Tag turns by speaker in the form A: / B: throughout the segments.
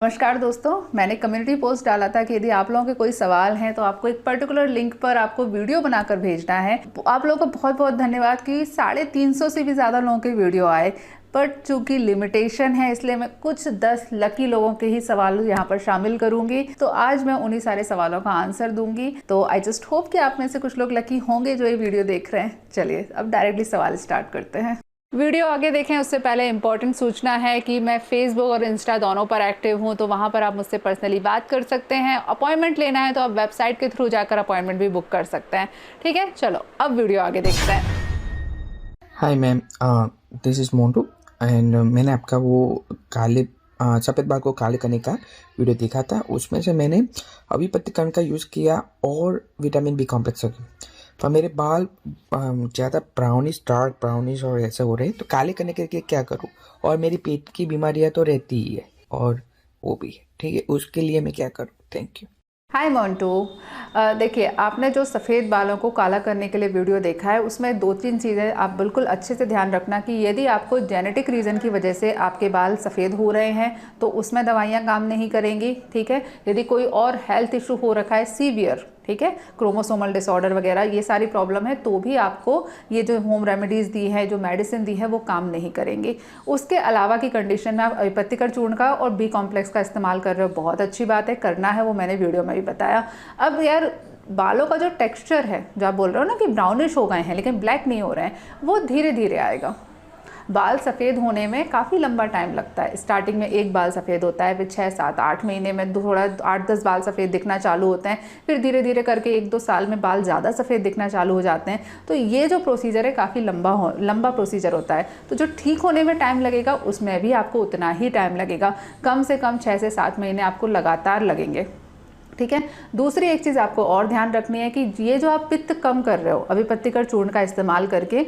A: नमस्कार दोस्तों, मैंने कम्युनिटी पोस्ट डाला था कि यदि आप लोगों के कोई सवाल हैं तो आपको एक पर्टिकुलर लिंक पर आपको वीडियो बनाकर भेजना है। आप लोगों को बहुत बहुत धन्यवाद कि 350 से भी ज़्यादा लोगों के वीडियो आए, बट चूंकि लिमिटेशन है इसलिए मैं कुछ 10 लकी लोगों के ही सवाल यहाँ पर शामिल करूंगी। तो आज मैं उन्हीं सारे सवालों का आंसर दूंगी। तो आई जस्ट होप कि आप में से कुछ लोग लकी होंगे जो ये वीडियो देख रहे हैं। चलिए अब डायरेक्टली सवाल स्टार्ट करते हैं। वीडियो आगे देखें उससे पहले इंपॉर्टेंट सूचना है कि मैं फेसबुक और इंस्टा दोनों पर एक्टिव हूं, तो वहां पर आप मुझसे पर्सनली बात कर सकते हैं। अपॉइंटमेंट लेना है तो आप वेबसाइट के थ्रू जाकर अपॉइंटमेंट भी बुक कर सकते हैं। ठीक है, चलो अब वीडियो आगे देखते हैं।
B: Hi ma'am, this is Montu and मैंने आपका वो काले सफ़ेद बाल को काले करने का वीडियो देखा था। उसमें से मैंने अभिपत्तिकरण का यूज़ किया और विटामिन बी कॉम्प्लेक्स का। पर मेरे बाल ज़्यादा ब्राउनिश, डार्क ब्राउनिश और ऐसे हो रहे हैं, तो काले करने के लिए क्या करूँ? और मेरी पेट की बीमारियाँ तो रहती ही है और वो भी है, ठीक है, उसके लिए मैं क्या करूँ? Thank you.
A: हाय मोन्टू, देखिए आपने जो सफ़ेद बालों को काला करने के लिए वीडियो देखा है उसमें 2-3 चीज़ें आप बिल्कुल अच्छे से ध्यान रखना कि यदि आपको जेनेटिक रीज़न की वजह से आपके बाल सफ़ेद हो रहे हैं तो उसमें दवाइयाँ काम नहीं करेंगी। ठीक है, यदि कोई और हेल्थ इशू हो रखा है सीवियर, ठीक है, क्रोमोसोमल डिसऑर्डर वगैरह ये सारी प्रॉब्लम है, तो भी आपको ये जो होम रेमेडीज़ दी है, जो मेडिसिन दी है, वो काम नहीं करेंगी। उसके अलावा की कंडीशन में आप अभिपत्तिकर चूर्ण का और बी कॉम्प्लेक्स का इस्तेमाल कर रहे हो, बहुत अच्छी बात है, करना है, वो मैंने वीडियो में भी बताया। अब यार बालों का जो टेक्सचर है, जो आप बोल रहे हो ना कि ब्राउनिश हो गए हैं लेकिन ब्लैक नहीं हो रहे हैं, वो धीरे धीरे आएगा। बाल सफ़ेद होने में काफ़ी लंबा टाइम लगता है। स्टार्टिंग में एक बाल सफ़ेद होता है, फिर 6, 7, 8 महीने में थोड़ा 8-10 बाल सफ़ेद दिखना चालू होते हैं, फिर धीरे धीरे करके 1-2 साल में बाल ज़्यादा सफ़ेद दिखना चालू हो जाते हैं। तो ये जो प्रोसीजर है काफ़ी लंबा प्रोसीजर होता है। तो जो ठीक होने में टाइम लगेगा उसमें भी आपको उतना ही टाइम लगेगा, कम से कम 6 से 7 महीने आपको लगातार लगेंगे। ठीक है, दूसरी एक चीज़ आपको और ध्यान रखनी है कि ये जो आप पित्त कम कर रहे हो अभिपत्तिकर चूर्ण का इस्तेमाल करके,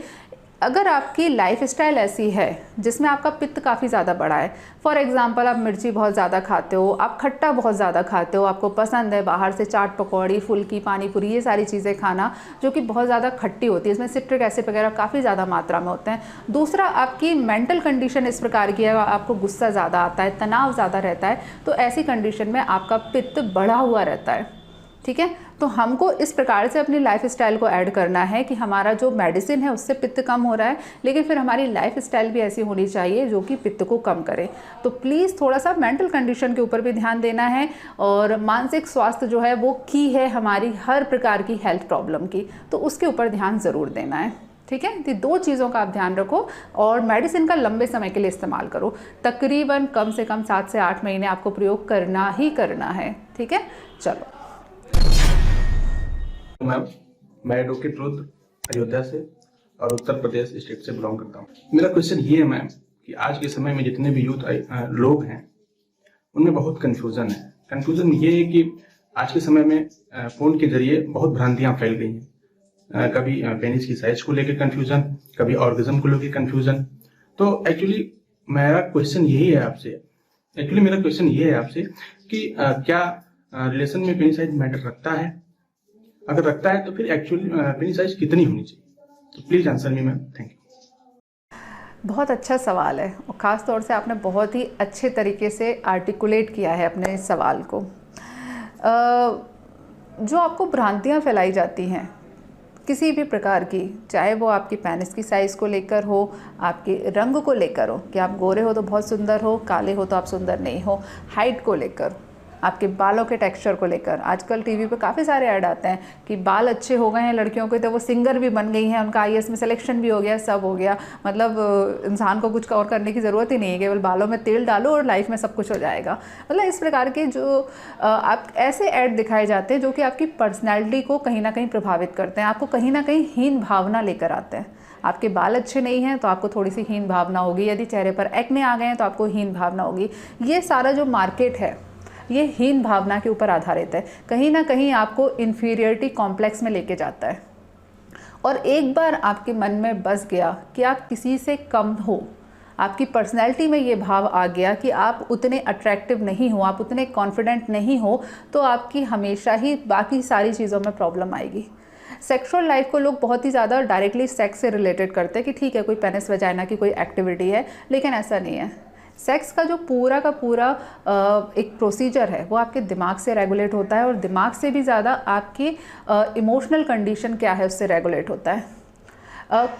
A: अगर आपकी लाइफ स्टाइल ऐसी है जिसमें आपका पित्त काफ़ी ज़्यादा बढ़ा है, फॉर एग्जांपल आप मिर्ची बहुत ज़्यादा खाते हो, आप खट्टा बहुत ज़्यादा खाते हो, आपको पसंद है बाहर से चाट पकौड़ी, फुल्की, पानी पूरी, ये सारी चीज़ें खाना जो कि बहुत ज़्यादा खट्टी होती है, इसमें सिट्रिक एसिड वगैरह काफ़ी ज़्यादा मात्रा में होते हैं। दूसरा, आपकी मेंटल कंडीशन इस प्रकार की है, आपको गुस्सा ज़्यादा आता है, तनाव ज़्यादा रहता है, तो ऐसी कंडीशन में आपका पित्त बढ़ा हुआ रहता है। ठीक है, तो हमको इस प्रकार से अपनी लाइफ स्टाइल को ऐड करना है कि हमारा जो मेडिसिन है उससे पित्त कम हो रहा है, लेकिन फिर हमारी लाइफ स्टाइल भी ऐसी होनी चाहिए जो कि पित्त को कम करे। तो प्लीज़ थोड़ा सा मेंटल कंडीशन के ऊपर भी ध्यान देना है, और मानसिक स्वास्थ्य जो है वो की है हमारी हर प्रकार की हेल्थ प्रॉब्लम की, तो उसके ऊपर ध्यान ज़रूर देना है। ठीक है, तो 2 चीज़ों का आप ध्यान रखो, और मेडिसिन का लंबे समय के लिए इस्तेमाल करो। तकरीबन कम से कम 7 से 8 महीने आपको प्रयोग करना ही करना है। ठीक है, चलो।
C: मैम, मैं एडवोकेट रुद्र अयोध्या से और उत्तर प्रदेश स्टेट से बिलोंग करता हूँ। मेरा क्वेश्चन ये है मैम कि आज के समय में जितने भी यूथ लोग हैं उनमें बहुत कन्फ्यूज़न है। कन्फ्यूज़न ये है कि आज के समय में फ़ोन के जरिए बहुत भ्रांतियाँ फैल गई हैं। कभी पेनिस की साइज को लेकर कन्फ्यूज़न, कभी ऑर्गेज़म को लेकर कन्फ्यूज़न। तो एक्चुअली मेरा क्वेश्चन ये है आपसे कि क्या रिलेशन में पेनिस साइज मैटर रखता है? अगर रखता है तो फिर एक्चुअली पेनिस साइज कितनी होनी चाहिए? तो please answer me ma'am, thank you.
A: बहुत अच्छा सवाल है, और ख़ास तौर से आपने बहुत ही अच्छे तरीके से आर्टिकुलेट किया है अपने इस सवाल को। जो आपको भ्रांतियाँ फैलाई जाती हैं किसी भी प्रकार की, चाहे वो आपकी पेनिस की साइज़ को लेकर हो, आपके रंग को लेकर हो कि आप गोरे हो तो बहुत सुंदर हो, काले हो तो आप सुंदर नहीं हो, हाइट को लेकर, आपके बालों के टेक्सचर को लेकर। आजकल टीवी पे काफ़ी सारे ऐड आते हैं कि बाल अच्छे हो गए हैं लड़कियों के तो वो सिंगर भी बन गई हैं, उनका आईएएस में सिलेक्शन भी हो गया, सब हो गया। मतलब इंसान को कुछ और करने की ज़रूरत ही नहीं है, केवल बालों में तेल डालो और लाइफ में सब कुछ हो जाएगा। मतलब इस प्रकार के जो आप ऐसे ऐड दिखाए जाते हैं जो कि आपकी पर्सनैलिटी को कहीं ना कहीं प्रभावित करते हैं, आपको कहीं ना कहीं हीन भावना लेकर आते हैं। आपके बाल अच्छे नहीं हैं तो आपको थोड़ी सी हीन भावना होगी, यदि चेहरे पर एक्ने आ गए हैं तो आपको हीन भावना होगी। ये सारा जो मार्केट है ये हीन भावना के ऊपर आधारित है, कहीं ना कहीं आपको इन्फीरियरिटी कॉम्प्लेक्स में लेके जाता है। और एक बार आपके मन में बस गया कि आप किसी से कम हो, आपकी पर्सनैलिटी में ये भाव आ गया कि आप उतने अट्रैक्टिव नहीं हो, आप उतने कॉन्फिडेंट नहीं हो, तो आपकी हमेशा ही बाकी सारी चीज़ों में प्रॉब्लम आएगी। सेक्सुअल लाइफ को लोग बहुत ही ज़्यादा डायरेक्टली सेक्स से रिलेटेड करते हैं कि ठीक है कोई पेनिस वजाइना की कोई एक्टिविटी है, लेकिन ऐसा नहीं है। सेक्स का जो पूरा का पूरा एक प्रोसीजर है वो आपके दिमाग से रेगुलेट होता है, और दिमाग से भी ज़्यादा आपकी इमोशनल कंडीशन क्या है उससे रेगुलेट होता है।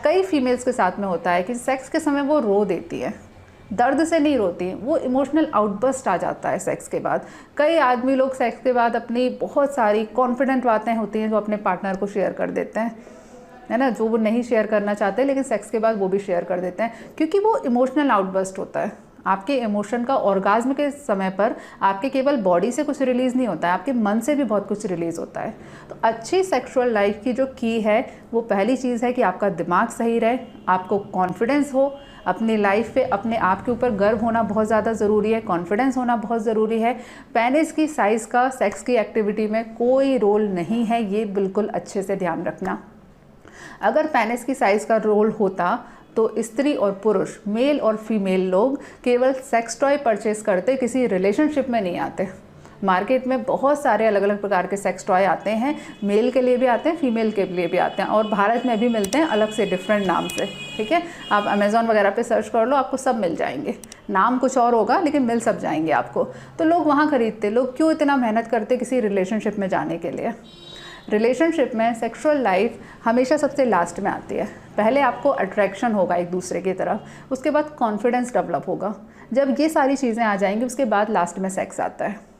A: कई फीमेल्स के साथ में होता है कि सेक्स के समय वो रो देती है, दर्द से नहीं रोती, वो इमोशनल आउटबर्स्ट आ जाता है सेक्स के बाद। कई आदमी लोग सेक्स के बाद अपनी बहुत सारी कॉन्फिडेंट बातें होती हैं जो अपने पार्टनर को शेयर कर देते हैं, है ना, जो वो नहीं शेयर करना चाहते लेकिन सेक्स के बाद वो भी शेयर कर देते हैं, क्योंकि वो इमोशनल आउटबर्स्ट होता है। आपके इमोशन का ऑर्गाज्म के समय पर आपके केवल बॉडी से कुछ रिलीज़ नहीं होता है, आपके मन से भी बहुत कुछ रिलीज़ होता है। तो अच्छी सेक्सुअल लाइफ की जो की है वो पहली चीज़ है कि आपका दिमाग सही रहे, आपको कॉन्फिडेंस हो अपनी लाइफ पे, अपने आप के ऊपर गर्व होना बहुत ज़्यादा ज़रूरी है, कॉन्फिडेंस होना बहुत ज़रूरी है। पेनिस की साइज़ का सेक्स की एक्टिविटी में कोई रोल नहीं है, ये बिल्कुल अच्छे से ध्यान रखना। अगर पेनिस की साइज़ का रोल होता तो स्त्री और पुरुष, मेल और फीमेल लोग केवल सेक्स टॉय परचेस करते, किसी रिलेशनशिप में नहीं आते। मार्केट में बहुत सारे अलग अलग प्रकार के सेक्स टॉय आते हैं, मेल के लिए भी आते हैं, फीमेल के लिए भी आते हैं, और भारत में भी मिलते हैं अलग से डिफरेंट नाम से। ठीक है, आप अमेज़ॉन वगैरह पे सर्च कर लो, आपको सब मिल जाएंगे। नाम कुछ और होगा लेकिन मिल सब जाएंगे आपको। तो लोग वहाँ खरीदते, लोग क्यों इतना मेहनत करते किसी रिलेशनशिप में जाने के लिए। रिलेशनशिप में सेक्सुअल लाइफ हमेशा सबसे लास्ट में आती है। पहले आपको अट्रैक्शन होगा एक दूसरे की तरफ, उसके बाद कॉन्फिडेंस डेवलप होगा। जब ये सारी चीज़ें आ जाएंगी उसके बाद लास्ट में सेक्स आता है।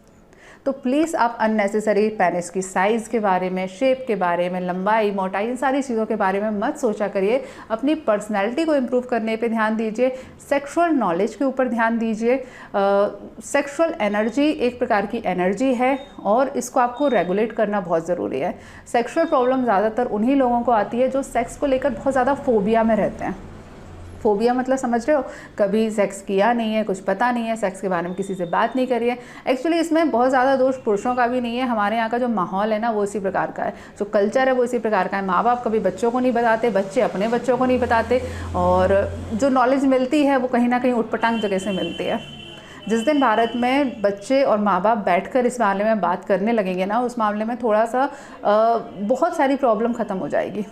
A: तो प्लीज़ आप अननेसेसरी पेनिस की साइज़ के बारे में, शेप के बारे में, लंबाई, मोटाई, इन सारी चीज़ों के बारे में मत सोचा करिए। अपनी पर्सनैलिटी को इम्प्रूव करने पे ध्यान दीजिए, सेक्सुअल नॉलेज के ऊपर ध्यान दीजिए। सेक्सुअल एनर्जी एक प्रकार की एनर्जी है और इसको आपको रेगुलेट करना बहुत ज़रूरी है। सेक्सुअल प्रॉब्लम ज़्यादातर उन्हीं लोगों को आती है जो सेक्स को लेकर बहुत ज़्यादा फोबिया में रहते हैं। फोबिया मतलब समझ रहे हो, कभी सेक्स किया नहीं है, कुछ पता नहीं है, सेक्स के बारे में किसी से बात नहीं करी है। एक्चुअली इसमें बहुत ज़्यादा दोष पुरुषों का भी नहीं है, हमारे यहाँ का जो माहौल है ना वो इसी प्रकार का है, जो कल्चर है वो इसी प्रकार का है। माँ बाप कभी बच्चों को नहीं बताते, बच्चे अपने बच्चों को नहीं बताते, और जो नॉलेज मिलती है वो कहीं ना कहीं उटपटांग जगह से मिलती है। जिस दिन भारत में बच्चे और माँ बाप बैठकर इस मामले में बात करने लगेंगे ना, उस मामले में थोड़ा सा बहुत सारी प्रॉब्लम ख़त्म हो जाएगी।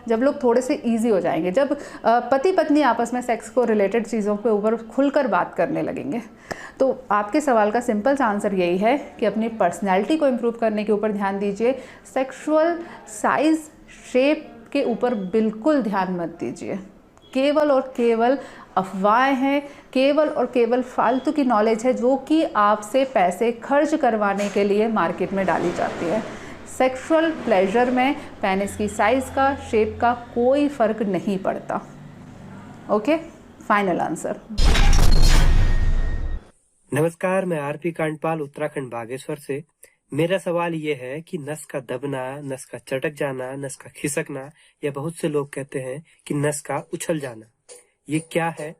A: जब लोग थोड़े से इजी हो जाएंगे, जब पति पत्नी आपस में सेक्स को रिलेटेड चीज़ों के ऊपर खुलकर बात करने लगेंगे। तो आपके सवाल का सिंपल सा आंसर यही है कि अपनी पर्सनैलिटी को इम्प्रूव करने के ऊपर ध्यान दीजिए। सेक्सुअल साइज़, शेप के ऊपर बिल्कुल ध्यान मत दीजिए। केवल और केवल अफवाहें हैं, केवल और केवल फालतू की नॉलेज है जो कि आपसे पैसे खर्च करवाने के लिए मार्केट में डाली जाती है। सेक्सुअल प्लेजर में पेनिस की साइज़ का, शेप का कोई फ़र्क नहीं पड़ता। Okay, final answer.
D: नमस्कार, मैं आरपी कांडपाल उत्तराखंड बागेश्वर से। मेरा सवाल ये है कि नस का दबना, नस का चटक जाना, नस का खिसकना, या बहुत से लोग कहते हैं कि नस का उछल जाना, ये क्या है,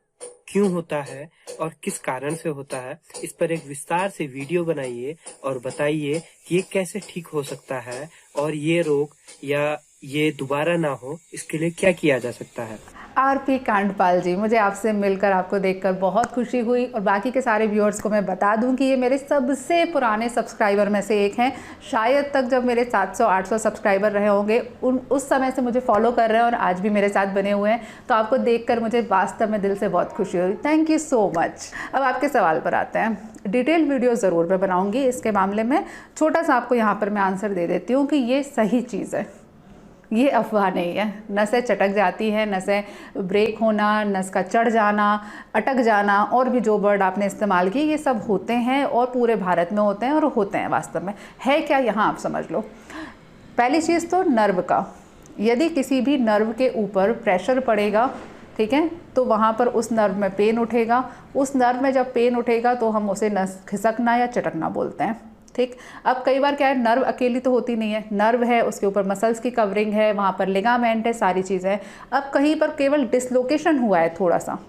D: क्यों होता है और किस कारण से होता है? इस पर एक विस्तार से वीडियो बनाइए और बताइए कि ये कैसे ठीक हो सकता है, और ये रोग या ये दोबारा ना हो इसके लिए क्या किया जा सकता है।
A: आरपी कांडपाल जी, मुझे आपसे मिलकर, आपको देखकर बहुत खुशी हुई, और बाकी के सारे व्यूअर्स को मैं बता दूं कि ये मेरे सबसे पुराने सब्सक्राइबर में से एक हैं। शायद तक जब मेरे 700-800 सब्सक्राइबर रहे होंगे, उस समय से मुझे फॉलो कर रहे हैं और आज भी मेरे साथ बने हुए हैं। तो आपको देखकर मुझे वास्तव में दिल से बहुत खुशी हुई। Thank you so much. अब आपके सवाल पर आते हैं। डिटेल वीडियो ज़रूर मैं बनाऊँगी इसके मामले में। छोटा सा आपको यहाँ पर मैं आंसर दे देती हूँ कि ये सही चीज़ है, ये अफवाह नहीं है। नसें चटक जाती हैं, नसें ब्रेक होना, नस का चढ़ जाना, अटक जाना, और भी जो वर्ड आपने इस्तेमाल किए, ये सब होते हैं और पूरे भारत में होते हैं और होते हैं। वास्तव में है क्या, यहाँ आप समझ लो। पहली चीज़ तो नर्व का, यदि किसी भी नर्व के ऊपर प्रेशर पड़ेगा, ठीक है, तो वहाँ पर उस नर्व में पेन उठेगा। उस नर्व में जब पेन उठेगा तो हम उसे नस खिसकना या चटकना बोलते हैं। ठीक, अब कई बार क्या है, नर्व अकेली तो होती नहीं है, नर्व है, उसके ऊपर मसल्स की कवरिंग है, वहाँ पर लिगामेंट है, सारी चीज़ें हैं। अब कहीं पर केवल डिसलोकेशन हुआ है थोड़ा सा,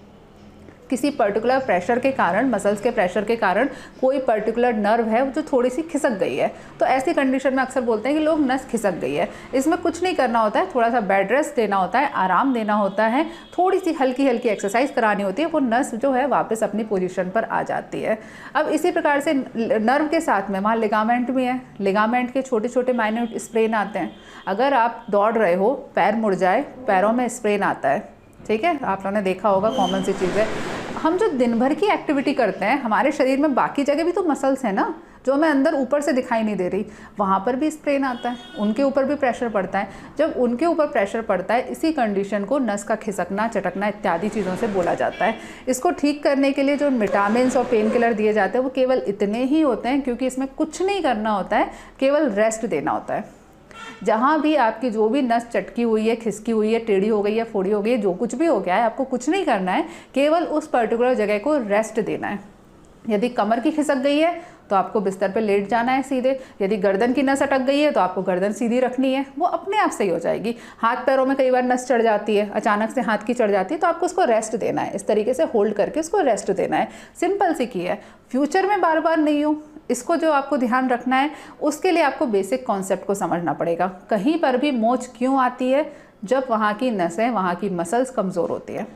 A: किसी पर्टिकुलर प्रेशर के कारण, मसल्स के प्रेशर के कारण कोई पर्टिकुलर नर्व है जो थोड़ी सी खिसक गई है, तो ऐसी कंडीशन में अक्सर बोलते हैं कि लोग नस खिसक गई है। इसमें कुछ नहीं करना होता है, थोड़ा सा बेड रेस्ट देना होता है, आराम देना होता है, थोड़ी सी हल्की हल्की एक्सरसाइज करानी होती है, वो नस जो है वापस अपनी पोजीशन पर आ जाती है। अब इसी प्रकार से नर्व के साथ में वहाँ लिगामेंट भी है, लिगामेंट के छोटे छोटे माइन्यूट स्प्रेन आते हैं। अगर आप दौड़ रहे हो, पैर मुड़ जाए, पैरों में स्प्रेन आता है, ठीक है, आप लोगों ने देखा होगा, कॉमन सी चीज़ है। हम जो दिन भर की एक्टिविटी करते हैं, हमारे शरीर में बाकी जगह भी तो मसल्स हैं ना, जो हमें अंदर ऊपर से दिखाई नहीं दे रही, वहाँ पर भी स्ट्रेन आता है, उनके ऊपर भी प्रेशर पड़ता है। जब उनके ऊपर प्रेशर पड़ता है, इसी कंडीशन को नस का खिसकना, चटकना इत्यादि चीज़ों से बोला जाता है। इसको ठीक करने के लिए जो विटामिन और पेन किलर दिए जाते हैं वो केवल इतने ही होते हैं, क्योंकि इसमें कुछ नहीं करना होता है, केवल रेस्ट देना होता है। जहाँ भी आपकी जो भी नस चटकी हुई है, खिसकी हुई है, टेढ़ी हो गई है, फोड़ी हो गई है, जो कुछ भी हो गया है, आपको कुछ नहीं करना है, केवल उस पर्टिकुलर जगह को रेस्ट देना है। यदि कमर की खिसक गई है तो आपको बिस्तर पे लेट जाना है सीधे। यदि गर्दन की नस अटक गई है तो आपको गर्दन सीधी रखनी है, वो अपने आप सही हो जाएगी। हाथ पैरों में कई बार नस चढ़ जाती है, अचानक से हाथ की चढ़ जाती है, तो आपको उसको रेस्ट देना है, इस तरीके से होल्ड करके उसको रेस्ट देना है। सिंपल सी की है, फ्यूचर में बार बार नहीं हो, इसको जो आपको ध्यान रखना है, उसके लिए आपको बेसिक कॉन्सेप्ट को समझना पड़ेगा। कहीं पर भी मोच क्यों आती है? जब वहाँ की नसें, वहाँ की मसल्स कमज़ोर होती है।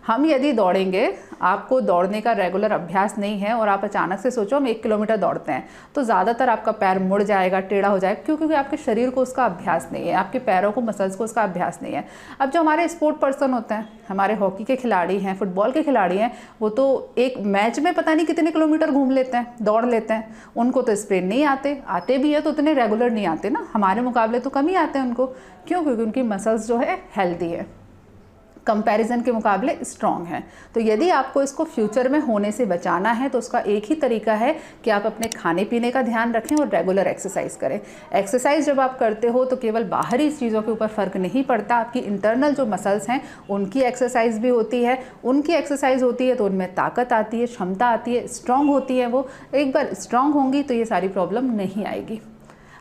A: हम यदि दौड़ेंगे, आपको दौड़ने का रेगुलर अभ्यास नहीं है और आप अचानक से सोचो हम 1 किलोमीटर दौड़ते हैं, तो ज़्यादातर आपका पैर मुड़ जाएगा, टेढ़ा हो जाएगा, क्योंकि आपके शरीर को उसका अभ्यास नहीं है, आपके पैरों को, मसल्स को उसका अभ्यास नहीं है। अब जो हमारे स्पोर्ट पर्सन होते हैं, हमारे हॉकी के खिलाड़ी हैं, फुटबॉल के खिलाड़ी हैं, वो तो एक मैच में पता नहीं कितने किलोमीटर घूम लेते हैं, दौड़ लेते हैं, उनको तो स्प्रेन नहीं आते भी है तो उतने रेगुलर नहीं आते ना, हमारे मुकाबले तो कम ही आते हैं उनको। क्यों? क्योंकि उनकी मसल्स जो है हेल्दी है, कंपैरिजन के मुकाबले स्ट्रॉन्ग है। तो यदि आपको इसको फ्यूचर में होने से बचाना है तो उसका एक ही तरीका है कि आप अपने खाने पीने का ध्यान रखें और रेगुलर एक्सरसाइज करें। एक्सरसाइज जब आप करते हो तो केवल बाहरी चीज़ों के ऊपर फ़र्क नहीं पड़ता, आपकी इंटरनल जो मसल्स हैं उनकी एक्सरसाइज भी होती है। उनकी एक्सरसाइज होती है तो उनमें ताकत आती है, क्षमता आती है, स्ट्रॉन्ग होती है। वो एक बार स्ट्रॉन्ग होंगी तो ये सारी प्रॉब्लम नहीं आएगी।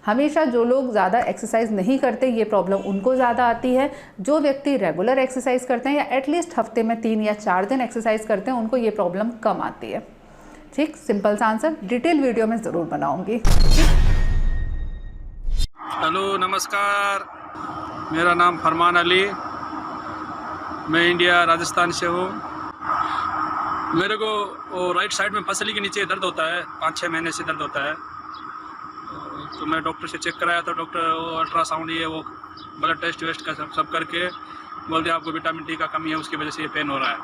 A: हमेशा जो लोग ज़्यादा एक्सरसाइज नहीं करते, ये प्रॉब्लम उनको ज़्यादा आती है। जो व्यक्ति रेगुलर एक्सरसाइज करते हैं या एटलीस्ट हफ्ते में 3 या 4 दिन एक्सरसाइज करते हैं, उनको ये प्रॉब्लम कम आती है। ठीक, सिंपल सा आंसर डिटेल वीडियो में ज़रूर बनाऊंगी।
E: हेलो, नमस्कार। मेरा नाम फरमान अली, मैं इंडिया राजस्थान से हूँ। मेरे को राइट साइड में पसली के नीचे दर्द होता है, 5-6 महीने से दर्द होता है। तो मैं डॉक्टर से चेक कराया तो डॉक्टर वो अल्ट्रासाउंड ये वो ब्लड टेस्ट वेस्ट का सब करके बोलते हैं आपको विटामिन डी का कमी है, उसकी वजह से ये पेन हो रहा है।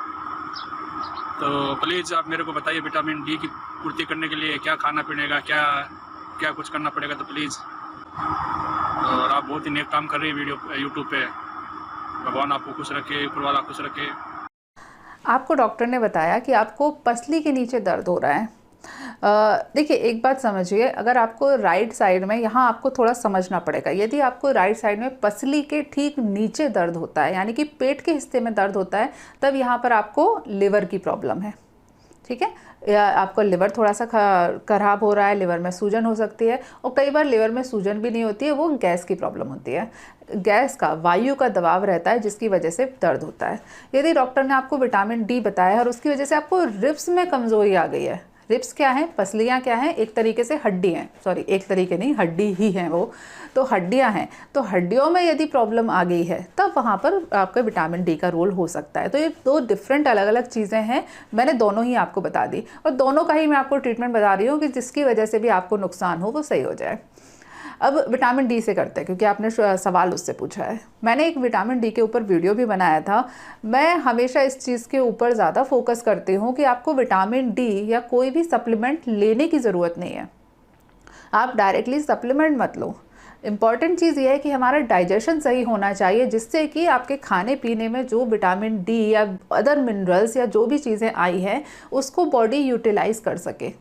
E: तो प्लीज़ आप मेरे को बताइए विटामिन डी की पूर्ति करने के लिए क्या खाना पीने का, क्या कुछ करना पड़ेगा, तो प्लीज़। और आप बहुत ही नेक काम कर रही है वीडियो यूट्यूब पे। भगवान आपको खुश रखे, ऊपर वाला खुश रखे।
A: आपको डॉक्टर ने बताया कि आपको पसली के नीचे दर्द हो रहा है। देखिए, एक बात समझिए, अगर आपको राइट साइड में, यहाँ आपको थोड़ा समझना पड़ेगा, यदि आपको राइट साइड में पसली के ठीक नीचे दर्द होता है, यानी कि पेट के हिस्से में दर्द होता है, तब यहाँ पर आपको लिवर की प्रॉब्लम है। ठीक है, या आपको लिवर थोड़ा सा खराब हो रहा है, लिवर में सूजन हो सकती है। और कई बार लिवर में सूजन भी नहीं होती है, वो गैस की प्रॉब्लम होती है, गैस का, वायु का दबाव रहता है, जिसकी वजह से दर्द होता है। यदि डॉक्टर ने आपको विटामिन डी बताया है और उसकी वजह से आपको रिब्स में कमज़ोरी आ गई है, रिब्स क्या है, पसलियाँ क्या हैं, एक तरीके से हड्डी हैं, सॉरी एक तरीके नहीं, हड्डी ही हैं वो, तो हड्डियाँ हैं, तो हड्डियों में यदि प्रॉब्लम आ गई है तब वहाँ पर आपका विटामिन डी का रोल हो सकता है। तो ये 2 डिफरेंट अलग अलग चीज़ें हैं, मैंने दोनों ही आपको बता दी और दोनों का ही मैं आपको ट्रीटमेंट बता रही हूँ कि जिसकी वजह से भी आपको नुकसान हो वो सही हो जाए। अब विटामिन डी से करते हैं, क्योंकि आपने सवाल उससे पूछा है। मैंने एक विटामिन डी के ऊपर वीडियो भी बनाया था। मैं हमेशा इस चीज़ के ऊपर ज़्यादा फोकस करती हूँ कि आपको विटामिन डी या कोई भी सप्लीमेंट लेने की ज़रूरत नहीं है। आप डायरेक्टली सप्लीमेंट मत लो। इम्पॉर्टेंट चीज़ ये है कि हमारा डाइजेशन सही होना चाहिए, जिससे कि आपके खाने पीने में जो विटामिन डी या अदर मिनरल्स या जो भी चीज़ें आई हैं उसको बॉडी यूटिलाइज़ कर सके।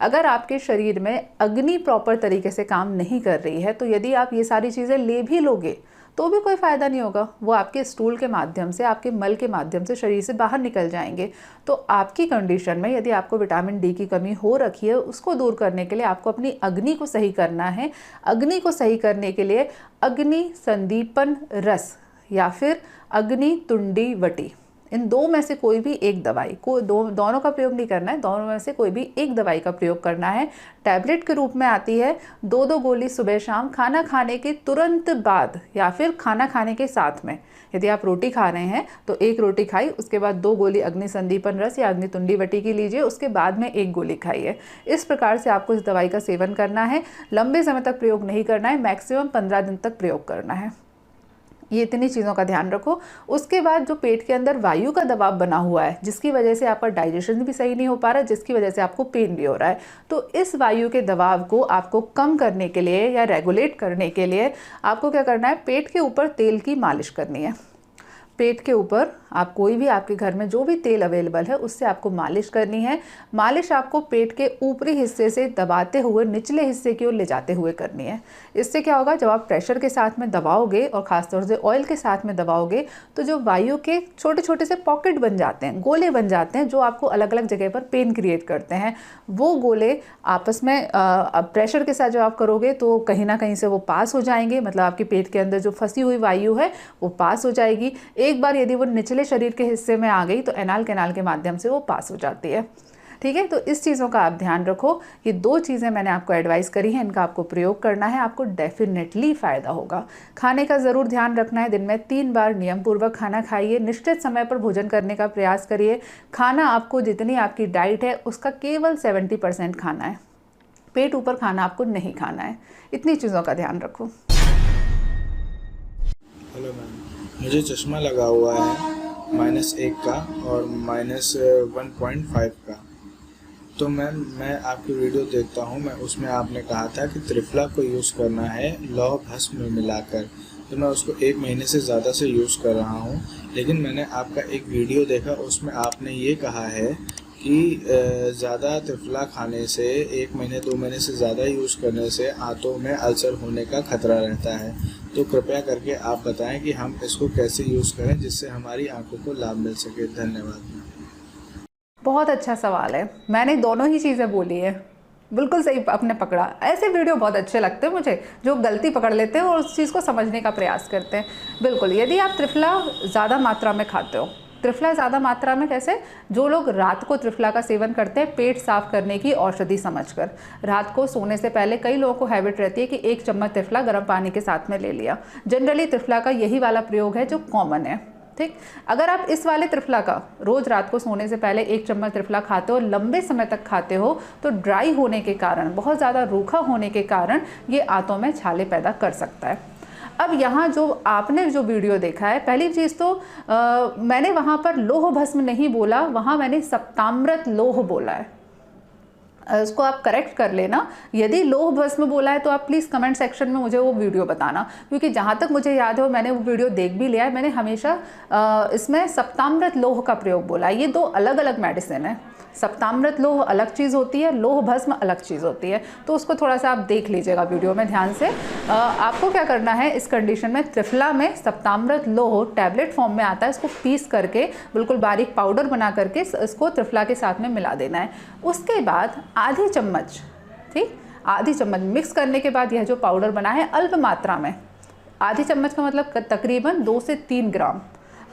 A: अगर आपके शरीर में अग्नि प्रॉपर तरीके से काम नहीं कर रही है, तो यदि आप ये सारी चीज़ें ले भी लोगे तो भी कोई फ़ायदा नहीं होगा, वो आपके स्टूल के माध्यम से, आपके मल के माध्यम से शरीर से बाहर निकल जाएंगे। तो आपकी कंडीशन में यदि आपको विटामिन डी की कमी हो रखी है, उसको दूर करने के लिए आपको अपनी अग्नि को सही करना है। अग्नि को सही करने के लिए अग्नि संदीपन रस या फिर अग्नि तुंडी वटी, इन 2 में से कोई भी एक दवाई को, दोनों का प्रयोग नहीं करना है, दोनों में से कोई भी एक दवाई का प्रयोग करना है। टैबलेट के रूप में आती है, 2-2 गोली सुबह शाम खाना खाने के तुरंत बाद या फिर खाना खाने के साथ में। यदि आप रोटी खा रहे हैं तो 1 रोटी खाई, उसके बाद 2 गोली अग्नि संदीपन रस या अग्नि तुंडी वटी की लीजिए, उसके बाद में 1 गोली खाइए। इस प्रकार से आपको इस दवाई का सेवन करना है। लंबे समय तक प्रयोग नहीं करना है, मैक्सिमम 15 दिन तक प्रयोग करना है। ये इतनी चीज़ों का ध्यान रखो। उसके बाद जो पेट के अंदर वायु का दबाव बना हुआ है, जिसकी वजह से आपका डाइजेशन भी सही नहीं हो पा रहा है, जिसकी वजह से आपको पेन भी हो रहा है, तो इस वायु के दबाव को आपको कम करने के लिए या रेगुलेट करने के लिए आपको क्या करना है, पेट के ऊपर तेल की मालिश करनी है। पेट के ऊपर आप कोई भी आपके घर में जो भी तेल अवेलेबल है उससे आपको मालिश करनी है। मालिश आपको पेट के ऊपरी हिस्से से दबाते हुए निचले हिस्से की ओर ले जाते हुए करनी है। इससे क्या होगा, जब आप प्रेशर के साथ में दबाओगे और ख़ासतौर से ऑयल के साथ में दबाओगे तो जो वायु के छोटे छोटे से पॉकेट बन जाते हैं, गोले बन जाते हैं, जो आपको अलग अलग जगह पर पेन क्रिएट करते हैं, वो गोले आपस में प्रेशर के साथ जब आप करोगे तो कहीं ना कहीं से वो पास हो जाएंगे। मतलब आपके पेट के अंदर जो फंसी हुई वायु है वो पास हो जाएगी। एक बार यदि वो निचले शरीर के हिस्से में आ गई तो एनाल कैनाल के माध्यम से वो पास हो जाती है। ठीक है, तो इस चीज़ों का आप ध्यान रखो। ये 2 चीज़ें मैंने आपको एडवाइस करी हैं, इनका आपको प्रयोग करना है, आपको डेफिनेटली फ़ायदा होगा। खाने का ज़रूर ध्यान रखना है, दिन में 3 बार नियम पूर्वक खाना खाइए, निश्चित समय पर भोजन करने का प्रयास करिए। खाना आपको जितनी आपकी डाइट है उसका केवल 70% खाना है, पेट ऊपर खाना आपको नहीं खाना है। इतनी चीज़ों का ध्यान रखो।
F: हेलो मैम, मुझे चश्मा लगा हुआ है -1 का और -1.5 का। तो मैम मैं आपकी वीडियो देखता हूँ, मैं उसमें आपने कहा था कि त्रिफला को यूज़ करना है लौह भस्म में मिलाकर। तो मैं उसको 1 महीने से ज़्यादा से यूज़ कर रहा हूँ, लेकिन मैंने आपका एक वीडियो देखा, उसमें आपने ये कहा है कि ज़्यादा त्रिफला खाने से 1 महीने 2 महीने से ज़्यादा यूज़ करने से आंतों में अल्सर होने का खतरा रहता है। तो कृपया करके आप बताएं कि हम इसको कैसे यूज़ करें जिससे हमारी आंखों को लाभ मिल सके। धन्यवाद।
A: बहुत अच्छा सवाल है, मैंने दोनों ही चीज़ें बोली है, बिल्कुल सही आपने पकड़ा। ऐसे वीडियो बहुत अच्छे लगते हैं मुझे, जो गलती पकड़ लेते हैं और उस चीज़ को समझने का प्रयास करते हैं। बिल्कुल, यदि आप त्रिफला ज़्यादा मात्रा में खाते हो, त्रिफला ज़्यादा मात्रा में कैसे, जो लोग रात को त्रिफला का सेवन करते हैं पेट साफ करने की औषधि समझकर, रात को सोने से पहले कई लोगों को हैबिट रहती है कि 1 चम्मच त्रिफला गर्म पानी के साथ में ले लिया। जनरली त्रिफला का यही वाला प्रयोग है जो कॉमन है। ठीक, अगर आप इस वाले त्रिफला का रोज़ रात को सोने से पहले 1 चम्मच त्रिफला खाते हो, लंबे समय तक खाते हो, तो ड्राई होने के कारण, बहुत ज़्यादा रूखा होने के कारण ये आंतों में छाले पैदा कर सकता है। अब यहाँ जो आपने जो वीडियो देखा है, पहली चीज़ तो मैंने वहाँ पर लोह भस्म नहीं बोला, वहाँ मैंने सप्तामृत लोह बोला है। इसको आप करेक्ट कर लेना। यदि लोह भस्म बोला है तो आप प्लीज़ कमेंट सेक्शन में मुझे वो वीडियो बताना, क्योंकि जहाँ तक मुझे याद है मैंने वो वीडियो देख भी लिया है। मैंने हमेशा इसमें सप्तामृत लोह का प्रयोग बोला है। ये 2 अलग अलग मेडिसिन है। सप्तामृत लोह अलग चीज़ होती है, लोह भस्म अलग चीज़ होती है। तो उसको थोड़ा सा आप देख लीजिएगा वीडियो में ध्यान से। आपको क्या करना है, इस कंडीशन में त्रिफला में सप्तामृत लोह टैबलेट फॉर्म में आता है, इसको पीस करके बिल्कुल बारीक पाउडर बना करके इसको त्रिफला के साथ में मिला देना है। उसके बाद आधी चम्मच, ठीक, आधी चम्मच मिक्स करने के बाद यह जो पाउडर बना है अल्प मात्रा में, आधी चम्मच का मतलब तकरीबन 2 से 3 ग्राम,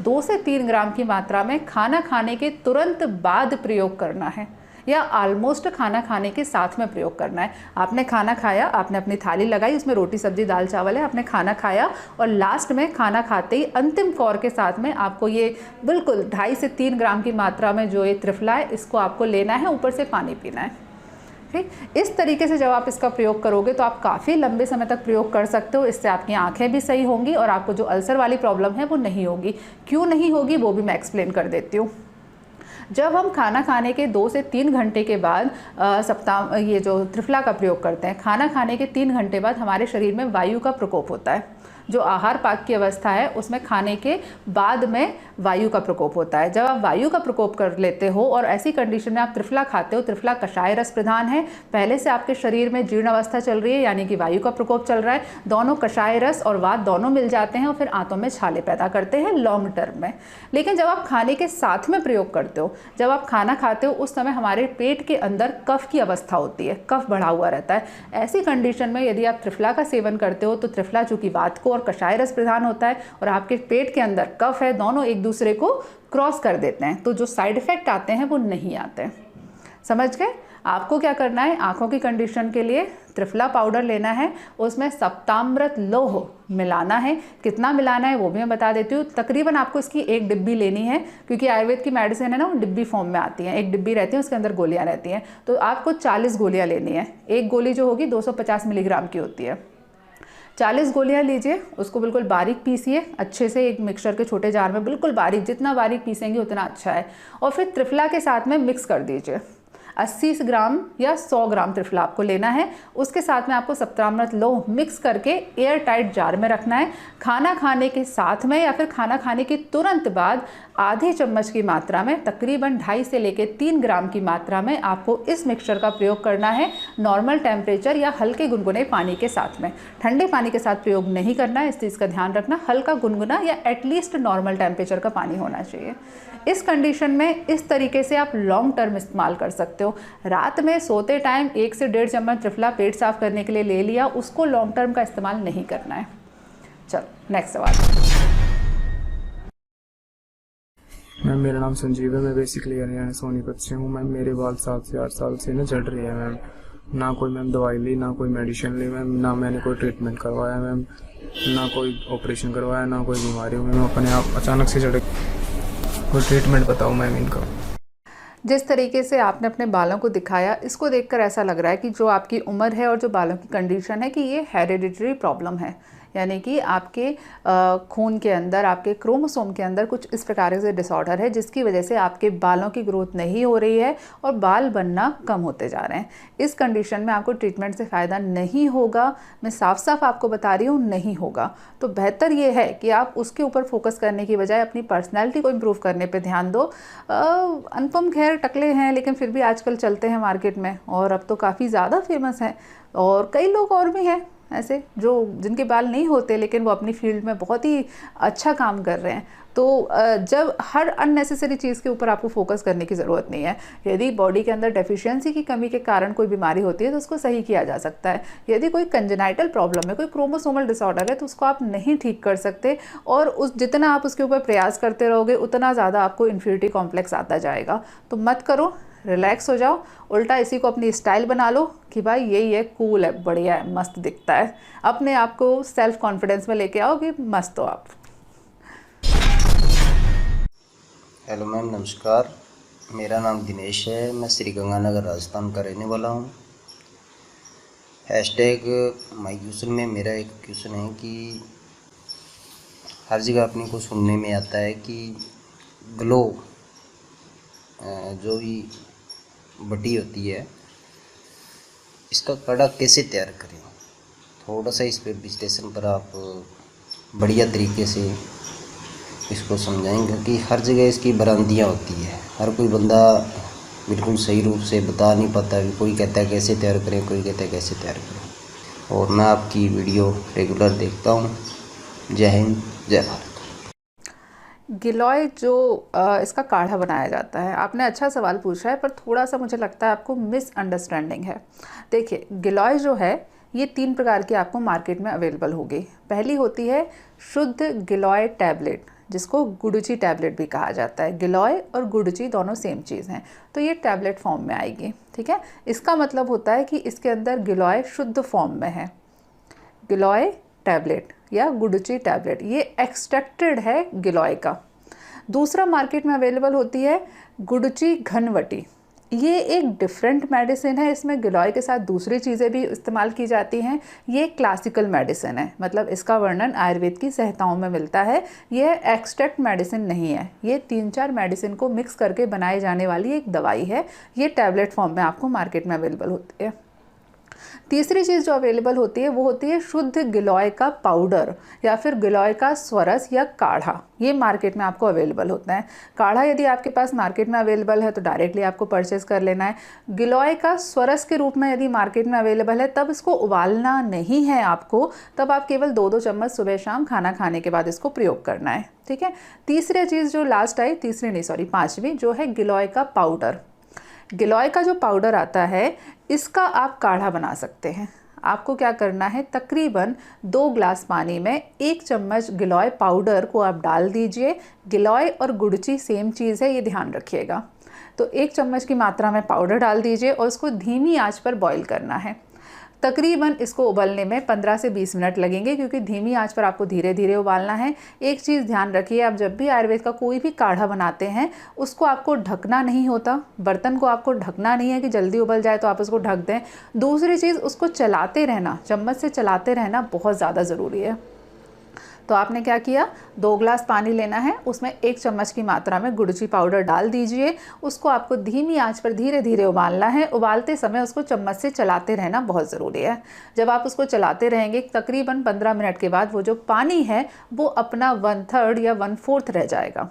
A: 2 से 3 ग्राम की मात्रा में खाना खाने के तुरंत बाद प्रयोग करना है, या ऑलमोस्ट खाना खाने के साथ में प्रयोग करना है। आपने खाना खाया, आपने अपनी थाली लगाई, उसमें रोटी सब्जी दाल चावल है, आपने खाना खाया और लास्ट में खाना खाते ही अंतिम कौर के साथ में आपको ये बिल्कुल 2.5 से 3 ग्राम की मात्रा में जो ये त्रिफला है इसको आपको लेना है, ऊपर से पानी पीना है। ठीक, इस तरीके से जब आप इसका प्रयोग करोगे तो आप काफ़ी लंबे समय तक प्रयोग कर सकते हो। इससे आपकी आंखें भी सही होंगी और आपको जो अल्सर वाली प्रॉब्लम है वो नहीं होगी। क्यों नहीं होगी वो भी मैं एक्सप्लेन कर देती हूँ। जब हम खाना खाने के 2 से 3 घंटे के बाद ये जो त्रिफला का प्रयोग करते हैं, खाना खाने के 3 घंटे बाद हमारे शरीर में वायु का प्रकोप होता है। जो आहार पाक की अवस्था है उसमें खाने के बाद में वायु का प्रकोप होता है। जब आप वायु का प्रकोप कर लेते हो और ऐसी कंडीशन में आप त्रिफला खाते हो, त्रिफला कषाय रस प्रधान है, पहले से आपके शरीर में जीर्ण अवस्था चल रही है, यानी कि वायु का प्रकोप चल रहा है, दोनों कषाय रस और वात दोनों मिल जाते हैं और फिर आंतों में छाले पैदा करते हैं लॉन्ग टर्म में। लेकिन जब आप खाने के साथ में प्रयोग करते हो, जब आप खाना खाते हो उस समय हमारे पेट के अंदर कफ की अवस्था होती है, कफ बढ़ा हुआ रहता है। ऐसी कंडीशन में यदि आप त्रिफला का सेवन करते हो तो त्रिफला चूंकि वात को और कषाय रस प्रधान होता है और आपके पेट के अंदर कफ है, दोनों एक दूसरे को क्रॉस कर देते हैं, तो जो साइड इफेक्ट आते हैं वो नहीं आते। समझ गए? आपको क्या करना है, आंखों की कंडीशन के लिए त्रिफला पाउडर लेना है, उसमें सप्तामृत लोह मिलाना है। कितना मिलाना है वो भी मैं बता देती हूँ। तकरीबन आपको इसकी 1 डिब्बी लेनी है, क्योंकि आयुर्वेद की मेडिसिन है ना, वो डिब्बी फॉर्म में आती हैं। 1 डिब्बी रहती है, उसके अंदर गोलियाँ रहती हैं, तो आपको 40 गोलियाँ लेनी है। एक गोली जो होगी 250 मिलीग्राम की होती है। 40 गोलियां लीजिए, उसको बिल्कुल बारीक पीसिए अच्छे से एक मिक्सचर के छोटे जार में, बिल्कुल बारीक, जितना बारीक पीसेंगे उतना अच्छा है। और फिर त्रिफला के साथ में मिक्स कर दीजिए। 80 ग्राम या 100 ग्राम त्रिफला आपको लेना है। उसके साथ में आपको सप्तामृत लो मिक्स करके एयर टाइट जार में रखना है। खाना खाने के साथ में या फिर खाना खाने के तुरंत बाद आधे चम्मच की मात्रा में, तकरीबन 2.5 से लेकर 3 ग्राम की मात्रा में आपको इस मिक्सचर का प्रयोग करना है। नॉर्मल टेम्परेचर या हल्के गुनगुने पानी के साथ में, ठंडे पानी के साथ प्रयोग नहीं करना है, इस चीज़ का ध्यान रखना। हल्का गुनगुना या एटलीस्ट नॉर्मल टेम्परेचर का पानी होना चाहिए। इस कंडीशन में इस तरीके से आप लॉन्ग टर्म इस्तेमाल कर सकते हो। रात में सोते टाइम 1 से 1.5 चम्मच त्रिफला पेट साफ करने के लिए ले लिया, उसको लॉन्ग टर्म का इस्तेमाल नहीं करना है। चलो नेक्स्ट सवाल।
G: मैम मेरा नाम संजीव है, मैं बेसिकली हरियाणा सोनीपत से हूँ। मैम मेरे बाल 7 से 8 साल से ना झड़ रही है मैम। ना कोई मैम दवाई ली, ना कोई मेडिसिन ली मैम, ना मैंने कोई ट्रीटमेंट करवाया मैम, ना कोई ऑपरेशन करवाया, ना कोई बीमारी हुई मैम। अपने आप अचानक से झड़, कोई ट्रीटमेंट बताओ मैम इनका।
A: जिस तरीके से आपने अपने बालों को दिखाया, इसको देखकर ऐसा लग रहा है कि जो आपकी उम्र है और जो बालों की कंडीशन है कि ये हेरिडिटरी प्रॉब्लम है, यानी कि आपके खून के अंदर, आपके क्रोमोसोम के अंदर कुछ इस प्रकार से डिसऑर्डर है, जिसकी वजह से आपके बालों की ग्रोथ नहीं हो रही है और बाल बनना कम होते जा रहे हैं। इस कंडीशन में आपको ट्रीटमेंट से फ़ायदा नहीं होगा, मैं साफ साफ आपको बता रही हूँ, नहीं होगा। तो बेहतर ये है कि आप उसके ऊपर फोकस करने की बजाय अपनी पर्सनैलिटी को इम्प्रूव करने पर ध्यान दो। अनुपम खेर टकले हैं, लेकिन फिर भी आजकल चलते हैं मार्केट में और अब तो काफ़ी ज़्यादा फेमस हैं। और कई लोग और भी हैं ऐसे जो जिनके बाल नहीं होते, लेकिन वो अपनी फील्ड में बहुत ही अच्छा काम कर रहे हैं। तो जब हर अननेसेसरी चीज़ के ऊपर आपको फोकस करने की ज़रूरत नहीं है। यदि बॉडी के अंदर डेफिशिएंसी की कमी के कारण कोई बीमारी होती है तो उसको सही किया जा सकता है। यदि कोई कंजेनाइटल प्रॉब्लम है, कोई क्रोमोसोमल डिसऑर्डर है, तो उसको आप नहीं ठीक कर सकते। और जितना आप उसके ऊपर प्रयास करते रहोगे उतना ज़्यादा आपको इन्फीरिटी कॉम्प्लेक्स आता जाएगा। तो मत करो, रिलैक्स हो जाओ, उल्टा इसी को अपनी स्टाइल बना लो कि भाई यही है, कूल है, बढ़िया है, मस्त दिखता है। अपने आप को सेल्फ कॉन्फिडेंस में लेके आओ कि मस्त हो आप।
H: हेलो मैम, नमस्कार। मेरा नाम दिनेश है, मैं श्री गंगानगर राजस्थान का रहने वाला हूँ। हैशटैग माई क्वेश्चन में मेरा एक क्वेश्चन है कि हर जगह अपने को सुनने में आता है कि ग्लो जो भी बटी होती है, इसका काढ़ा कैसे तैयार करें। थोड़ा सा इस पे विश्लेषण पर आप बढ़िया तरीके से इसको समझाएंगे कि हर जगह इसकी भ्रांतियाँ होती है। हर कोई बंदा बिल्कुल सही रूप से बता नहीं पाता। कोई कहता है कैसे तैयार करें, कोई कहता है कैसे तैयार करें। और मैं आपकी वीडियो रेगुलर देखता हूँ। जय हिंद, जय भारत।
A: गिलॉय जो इसका काढ़ा बनाया जाता है, आपने अच्छा सवाल पूछा है, पर थोड़ा सा मुझे लगता है आपको मिसअंडरस्टैंडिंग है। देखिए, गिलॉय जो है ये 3 प्रकार की आपको मार्केट में अवेलेबल होगी। पहली होती है शुद्ध गिलॉय टैबलेट, जिसको गुडुची टैबलेट भी कहा जाता है। गिलॉय और गुडुची दोनों सेम चीज़ हैं, तो ये टैबलेट फॉर्म में आएगी। ठीक है, इसका मतलब होता है कि इसके अंदर गिलॉय शुद्ध फॉर्म में है। गिलॉय टैबलेट या गुडुची टैबलेट, ये एक्सट्रैक्टेड है गिलॉय का। दूसरा मार्केट में अवेलेबल होती है गुडुची घनवटी। ये एक डिफरेंट मेडिसिन है, इसमें गिलॉय के साथ दूसरी चीज़ें भी इस्तेमाल की जाती हैं। ये क्लासिकल मेडिसिन है, मतलब इसका वर्णन आयुर्वेद की संहिताओं में मिलता है। ये एक्सट्रैक्ट मेडिसिन नहीं है, ये 3-4 मेडिसिन को मिक्स करके बनाई जाने वाली एक दवाई है। ये टैबलेट फॉर्म में आपको मार्केट में अवेलेबल होती है। तीसरी चीज़ जो अवेलेबल होती है वो होती है शुद्ध गिलॉय का पाउडर या फिर गिलॉय का स्वरस या काढ़ा। ये मार्केट में आपको अवेलेबल होता है। काढ़ा यदि आपके पास मार्केट में अवेलेबल है तो डायरेक्टली आपको परचेस कर लेना है। गिलॉय का स्वरस के रूप में यदि मार्केट में अवेलेबल है, तब इसको उबालना नहीं है आपको, तब आप केवल 2-2 चम्मच सुबह शाम खाना खाने के बाद इसको प्रयोग करना है। ठीक है, तीसरी चीज़ जो लास्ट आई, पाँचवीं, जो है गिलॉय का पाउडर। गिलॉय का जो पाउडर आता है, इसका आप काढ़ा बना सकते हैं। आपको क्या करना है, तकरीबन 2 ग्लास पानी में 1 चम्मच गिलॉय पाउडर को आप डाल दीजिए। गिलॉय और गुडुची सेम चीज़ है, ये ध्यान रखिएगा। तो 1 चम्मच की मात्रा में पाउडर डाल दीजिए और उसको धीमी आंच पर बॉईल करना है। तकरीबन इसको उबलने में 15 से 20 मिनट लगेंगे, क्योंकि धीमी आंच पर आपको धीरे धीरे उबालना है। एक चीज़ ध्यान रखिए, आप जब भी आयुर्वेद का कोई भी काढ़ा बनाते हैं उसको आपको ढकना नहीं होता, बर्तन को आपको ढकना नहीं है कि जल्दी उबल जाए तो आप उसको ढक दें। दूसरी चीज़, उसको चलाते रहना, चम्मच से चलाते रहना बहुत ज़्यादा ज़रूरी है। तो आपने क्या किया, 2 ग्लास पानी लेना है, उसमें 1 चम्मच की मात्रा में गुड़ची पाउडर डाल दीजिए। उसको आपको धीमी आंच पर धीरे धीरे उबालना है। उबालते समय उसको चम्मच से चलाते रहना बहुत ज़रूरी है। जब आप उसको चलाते रहेंगे तकरीबन 15 मिनट के बाद वो जो पानी है वो अपना 1/3 या 1/4 रह जाएगा।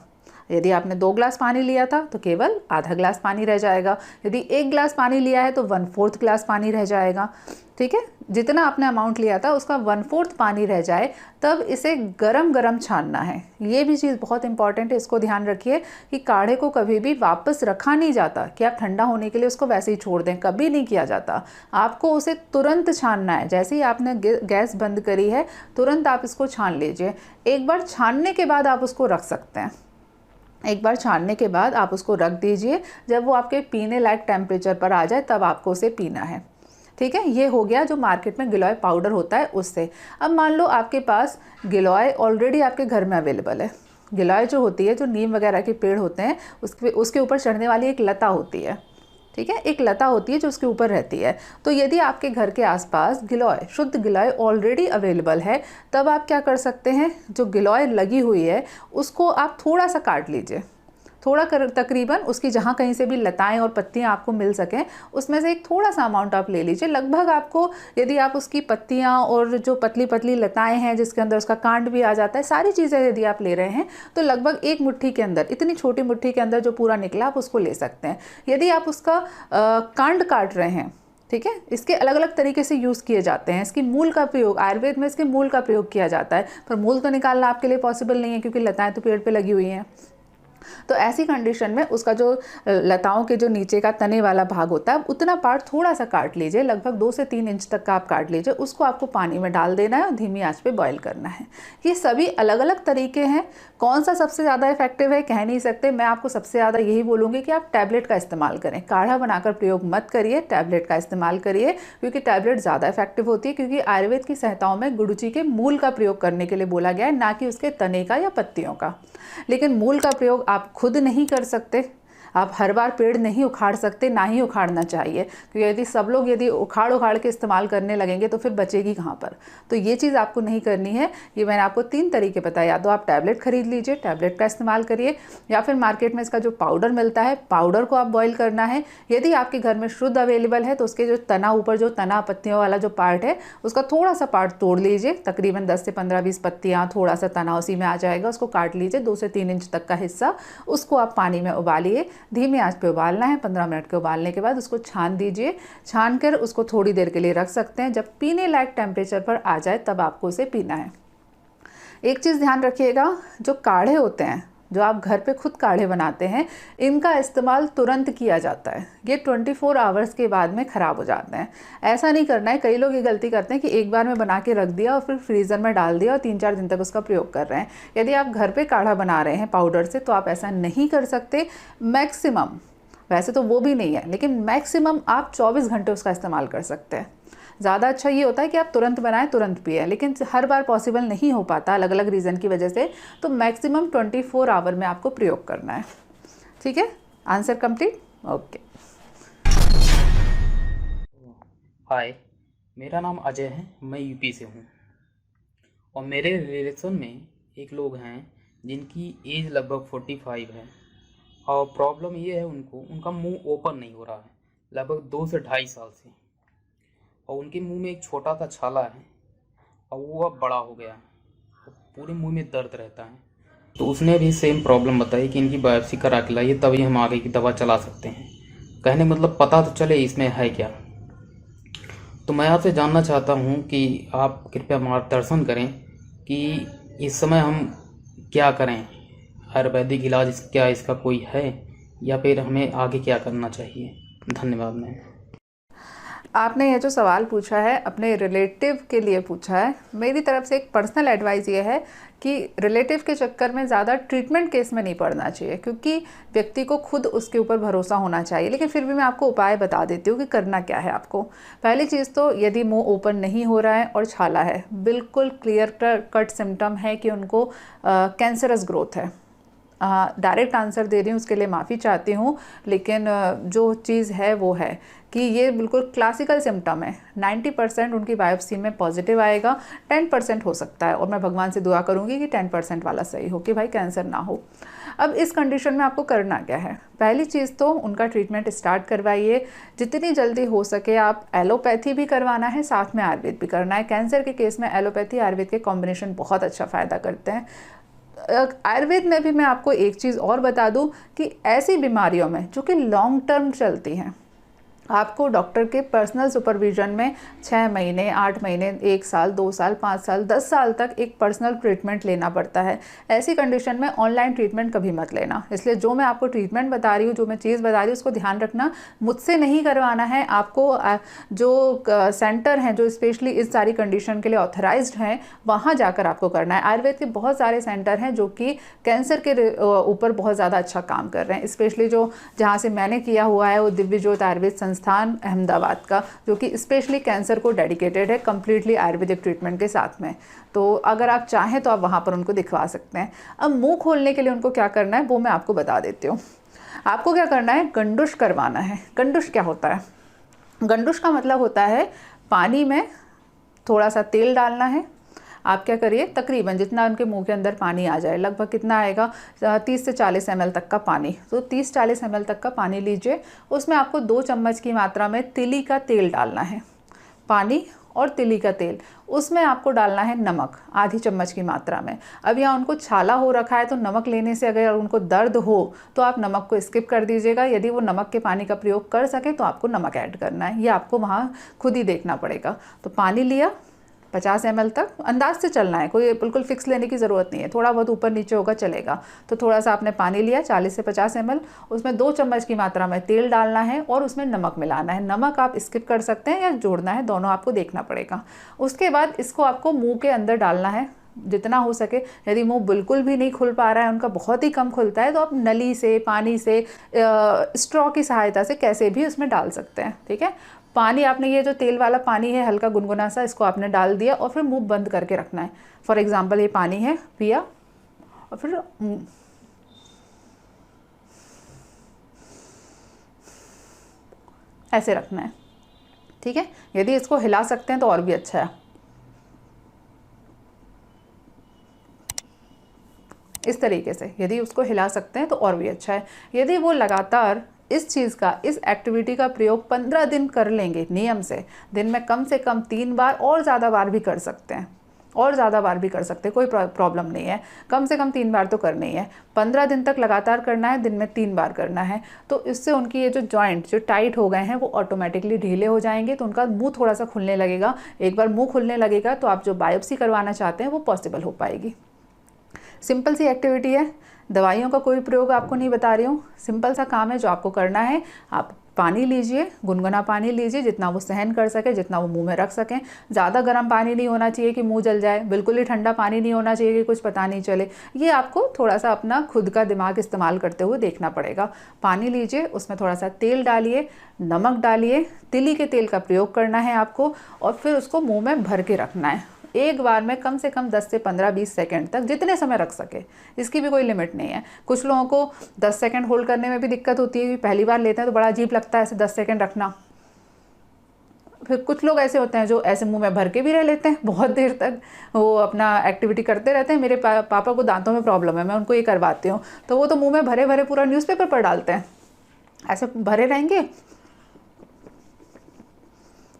A: यदि आपने 2 ग्लास पानी लिया था तो केवल आधा ग्लास पानी रह जाएगा। यदि 1 ग्लास पानी लिया है तो 1/4 ग्लास पानी रह जाएगा। ठीक है, जितना आपने अमाउंट लिया था उसका 1/4 पानी रह जाए तब इसे गरम गरम छानना है। ये भी चीज़ बहुत इंपॉर्टेंट है, इसको ध्यान रखिए कि काढ़े को कभी भी वापस रखा नहीं जाता कि आप ठंडा होने के लिए उसको वैसे ही छोड़ दें, कभी नहीं किया जाता। आपको उसे तुरंत छानना है। जैसे ही आपने गैस बंद करी है तुरंत आप इसको छान लीजिए। एक बार छानने के बाद आप उसको रख सकते हैं। एक बार छानने के बाद आप उसको रख दीजिए। जब वो आपके पीने लायक टेम्परेचर पर आ जाए तब आपको उसे पीना है। ठीक है, ये हो गया जो मार्केट में गिलोय पाउडर होता है उससे। अब मान लो आपके पास गिलोय ऑलरेडी आपके घर में अवेलेबल है। गिलोय जो होती है, जो नीम वगैरह के पेड़ होते हैं उसके ऊपर चढ़ने वाली एक लता होती है। ठीक है, एक लता होती है जो उसके ऊपर रहती है। तो यदि आपके घर के आसपास गिलोय, शुद्ध गिलोय ऑलरेडी अवेलेबल है, तब आप क्या कर सकते हैं, जो गिलोय लगी हुई है उसको आप थोड़ा सा काट लीजिए। थोड़ा तकरीबन उसकी जहाँ कहीं से भी लताएं और पत्तियां आपको मिल सकें उसमें से एक थोड़ा सा अमाउंट आप ले लीजिए। लगभग आपको, यदि आप उसकी पत्तियां और जो पतली पतली लताएं हैं जिसके अंदर उसका कांड भी आ जाता है, सारी चीज़ें यदि आप ले रहे हैं तो लगभग 1 मुट्ठी के अंदर, इतनी छोटी मुट्ठी के अंदर जो पूरा निकला आप उसको ले सकते हैं। यदि आप उसका कांड काट रहे हैं, ठीक है, इसके अलग अलग तरीके से यूज़ किए जाते हैं। इसकी मूल का प्रयोग, आयुर्वेद में इसके मूल का प्रयोग किया जाता है, पर मूल तो निकालना आपके लिए पॉसिबल नहीं है क्योंकि लताएं तो पेड़ पे लगी हुई हैं। तो ऐसी कंडीशन में उसका जो लताओं के जो नीचे का तने वाला भाग होता है उतना पार्ट थोड़ा सा काट लीजिए, लगभग 2 से 3 इंच तक का आप काट लीजिए। उसको आपको पानी में डाल देना है और धीमी आंच पे बॉईल करना है। ये सभी अलग अलग तरीके हैं। कौन सा सबसे ज़्यादा इफेक्टिव है कह नहीं सकते। मैं आपको सबसे ज़्यादा यही बोलूँगी कि आप टैबलेट का इस्तेमाल करें। काढ़ा बनाकर प्रयोग मत करिए, टैबलेट का इस्तेमाल करिए, क्योंकि टैबलेट ज़्यादा इफेक्टिव होती है। क्योंकि आयुर्वेद की संहिताओं में गुड़ची के मूल का प्रयोग करने के लिए बोला गया है, ना कि उसके तने का या पत्तियों का। लेकिन मूल का प्रयोग आप खुद नहीं कर सकते। आप हर बार पेड़ नहीं उखाड़ सकते, ना ही उखाड़ना चाहिए, क्योंकि यदि सब लोग यदि उखाड़ के इस्तेमाल करने लगेंगे तो फिर बचेगी कहाँ पर। तो ये चीज़ आपको नहीं करनी है। ये मैंने आपको 3 तरीके बताए। या तो आप टैबलेट खरीद लीजिए, टैबलेट का इस्तेमाल करिए, या फिर मार्केट में इसका जो पाउडर मिलता है, पाउडर को आप बॉईल करना है। यदि आपके घर में शुद्ध अवेलेबल है तो उसके जो तना, ऊपर जो तना पत्तियों वाला जो पार्ट है उसका थोड़ा सा पार्ट तोड़ लीजिए, तकरीबन 10 से 15-20 पत्तियाँ, थोड़ा सा तना उसी में आ जाएगा, उसको काट लीजिए। 2 से 3 इंच तक का हिस्सा, उसको आप पानी में उबालिए। धीमी आंच पे उबालना है। 15 मिनट के उबालने के बाद उसको छान दीजिए। छान कर उसको थोड़ी देर के लिए रख सकते हैं। जब पीने लायक टेम्परेचर पर आ जाए तब आपको उसे पीना है। एक चीज़ ध्यान रखिएगा, जो काढ़े होते हैं, जो आप घर पे खुद काढ़े बनाते हैं, इनका इस्तेमाल तुरंत किया जाता है। ये 24 आवर्स के बाद में ख़राब हो जाते हैं। ऐसा नहीं करना है। कई लोग ये गलती करते हैं कि एक बार में बना के रख दिया और फिर फ्रीज़र में डाल दिया और 3-4 दिन तक उसका प्रयोग कर रहे हैं। यदि आप घर पे काढ़ा बना रहे हैं पाउडर से तो आप ऐसा नहीं कर सकते। मैक्सिमम, वैसे तो वो भी नहीं है, लेकिन मैक्सिमम आप 24 घंटे उसका इस्तेमाल कर सकते हैं। ज़्यादा अच्छा ये होता है कि आप तुरंत बनाएं, तुरंत पिए, लेकिन हर बार पॉसिबल नहीं हो पाता अलग अलग रीज़न की वजह से। तो मैक्सिमम 24 आवर में आपको प्रयोग करना है। ठीक है, आंसर कंप्लीट। ओके।
I: हाय, मेरा नाम अजय है, मैं यूपी से हूँ। और मेरे रिलेशन में एक लोग हैं जिनकी एज लगभग 45 है। और प्रॉब्लम ये है, उनका मुंह ओपन नहीं हो रहा है लगभग 2 से 2.5 साल से। और उनके मुंह में एक छोटा सा छाला है और वो अब बड़ा हो गया है। पूरे मुंह में दर्द रहता है। तो उसने भी सेम प्रॉब्लम बताई कि इनकी बायोप्सी करा के लाइए, तभी हम आगे की दवा चला सकते हैं। कहने मतलब पता तो चले इसमें है क्या। तो मैं आपसे जानना चाहता हूँ कि आप कृपया मार्गदर्शन करें कि इस समय हम क्या करें। आयुर्वेदिक इलाज क्या इसका कोई है, या फिर हमें आगे क्या करना चाहिए। धन्यवाद मैम।
A: आपने ये जो सवाल पूछा है अपने रिलेटिव के लिए पूछा है। मेरी तरफ से एक पर्सनल एडवाइस ये है कि रिलेटिव के चक्कर में ज़्यादा ट्रीटमेंट केस में नहीं पड़ना चाहिए, क्योंकि व्यक्ति को खुद उसके ऊपर भरोसा होना चाहिए। लेकिन फिर भी मैं आपको उपाय बता देती हूँ कि करना क्या है आपको। पहली चीज़ तो यदि मुंह ओपन नहीं हो रहा है और छाला है, बिल्कुल क्लियर कट सिम्टम है कि उनको कैंसरस ग्रोथ है। डायरेक्ट आंसर दे रही हूँ, उसके लिए माफ़ी चाहती हूँ, लेकिन जो चीज़ है वो है कि ये बिल्कुल क्लासिकल सिम्टम है। 90% उनकी बायोप्सी में पॉजिटिव आएगा, 10% हो सकता है, और मैं भगवान से दुआ करूँगी कि 10% वाला सही हो, कि भाई कैंसर ना हो। अब इस कंडीशन में आपको करना क्या है? पहली चीज़ तो उनका ट्रीटमेंट स्टार्ट करवाइए। जितनी जल्दी हो सके आप एलोपैथी भी करवाना है, साथ में आयुर्वेद भी करना है। कैंसर के केस में एलोपैथी आयुर्वेद के कॉम्बिनेशन बहुत अच्छा फ़ायदा करते हैं। आयुर्वेद में भी मैं आपको एक चीज़ और बता दूं कि ऐसी बीमारियों में जो कि लॉन्ग टर्म चलती हैं, आपको डॉक्टर के पर्सनल सुपरविजन में 6 महीने, 8 महीने, 1 साल, 2 साल, 5 साल, 10 साल तक एक पर्सनल ट्रीटमेंट लेना पड़ता है। ऐसी कंडीशन में ऑनलाइन ट्रीटमेंट कभी मत लेना। इसलिए जो मैं आपको ट्रीटमेंट बता रही हूँ, जो मैं चीज़ बता रही हूँ, उसको ध्यान रखना, मुझसे नहीं करवाना है। आपको जो सेंटर हैं जो स्पेशली इस सारी कंडीशन के लिए ऑथराइज्ड हैं, वहाँ जाकर आपको करना है। आयुर्वेद के बहुत सारे सेंटर हैं जो कि कैंसर के ऊपर बहुत ज़्यादा अच्छा काम कर रहे हैं। स्पेशली जो जहाँ से मैंने किया हुआ है वो दिव्य ज्योत आयुर्वेद संस्थान अहमदाबाद का, जो कि स्पेशली कैंसर को डेडिकेटेड है, कम्प्लीटली आयुर्वेदिक ट्रीटमेंट के साथ में। तो अगर आप चाहें तो आप वहाँ पर उनको दिखवा सकते हैं। अब मुंह खोलने के लिए उनको क्या करना है वो मैं आपको बता देती हूँ। आपको क्या करना है, गंडुश करवाना है। गंडुश क्या होता है? गंडुश का मतलब होता है पानी में थोड़ा सा तेल डालना है। आप क्या करिए, तकरीबन जितना उनके मुंह के अंदर पानी आ जाए, लगभग कितना आएगा, 30 से 40 ml तक का पानी। तो 30-40 ml तक का पानी लीजिए। उसमें आपको 2 चम्मच की मात्रा में तिली का तेल डालना है। पानी और तिली का तेल, उसमें आपको डालना है नमक, आधी चम्मच की मात्रा में। अब यहाँ उनको छाला हो रखा है तो नमक लेने से अगर उनको दर्द हो तो आप नमक को स्किप कर दीजिएगा। यदि वो नमक के पानी का प्रयोग कर सके तो आपको नमक ऐड करना है, ये आपको वहाँ खुद ही देखना पड़ेगा। तो पानी लिया 50 ml तक, अंदाज से चलना है, कोई बिल्कुल फिक्स लेने की ज़रूरत नहीं है, थोड़ा बहुत ऊपर नीचे होगा चलेगा। तो थोड़ा सा आपने पानी लिया 40 से 50 ml, उसमें 2 चम्मच की मात्रा में तेल डालना है और उसमें नमक मिलाना है। नमक आप स्किप कर सकते हैं या जोड़ना है, दोनों आपको देखना पड़ेगा। उसके बाद इसको आपको मुंह के अंदर डालना है जितना हो सके। यदि मुंह बिल्कुल भी नहीं खुल पा रहा है, उनका बहुत ही कम खुलता है, तो आप नली से, पानी से, स्ट्रॉ की सहायता से कैसे भी उसमें डाल सकते हैं। ठीक है, पानी आपने, ये जो तेल वाला पानी है हल्का गुनगुना सा, इसको आपने डाल दिया और फिर मुंह बंद करके रखना है। फॉर एग्जांपल ये पानी है, पिया और फिर ऐसे रखना है। ठीक है, यदि इसको हिला सकते हैं तो और भी अच्छा है। इस तरीके से यदि उसको हिला सकते हैं तो और भी अच्छा है। यदि वो लगातार इस चीज़ का, इस एक्टिविटी का प्रयोग 15 दिन कर लेंगे नियम से, दिन में कम से कम 3 बार और ज़्यादा बार भी कर सकते हैं, और ज़्यादा बार भी कर सकते हैं, कोई प्रॉब्लम नहीं है। कम से कम 3 बार तो करनी है। 15 दिन तक लगातार करना है, दिन में 3 बार करना है। तो इससे उनकी ये जो जॉइंट जो टाइट हो गए हैं वो ऑटोमेटिकली ढीले हो जाएंगे, तो उनका मुंह थोड़ा सा खुलने लगेगा। एक बार मुंह खुलने लगेगा तो आप जो बायोप्सी करवाना चाहते हैं वो पॉसिबल हो पाएगी। सिंपल सी एक्टिविटी है, दवाइयों का कोई प्रयोग आपको नहीं बता रही हूँ, सिंपल सा काम है जो आपको करना है। आप पानी लीजिए, गुनगुना पानी लीजिए, जितना वो सहन कर सके, जितना वो मुंह में रख सकें। ज़्यादा गर्म पानी नहीं होना चाहिए कि मुंह जल जाए, बिल्कुल ही ठंडा पानी नहीं होना चाहिए कि कुछ पता नहीं चले। ये आपको थोड़ा सा अपना खुद का दिमाग इस्तेमाल करते हुए देखना पड़ेगा। पानी लीजिए, उसमें थोड़ा सा तेल डालिए, नमक डालिए, तिली के तेल का प्रयोग करना है आपको, और फिर उसको मुँह में भर के रखना है। एक बार में कम से कम 10 से 15-20 सेकंड तक, जितने समय रख सके, इसकी भी कोई लिमिट नहीं है। कुछ लोगों को 10 सेकंड होल्ड करने में भी दिक्कत होती है, पहली बार लेते हैं तो बड़ा अजीब लगता है ऐसे 10 सेकंड रखना। फिर कुछ लोग ऐसे होते हैं जो ऐसे मुंह में भर के भी रह लेते हैं बहुत देर तक, वो अपना एक्टिविटी करते रहते हैं। मेरे पापा को दांतों में प्रॉब्लम है, मैं उनको ये करवाती हूँ, तो वो तो मुँह में भरे भरे पूरा न्यूज़पेपर पर डालते हैं, ऐसे भरे रहेंगे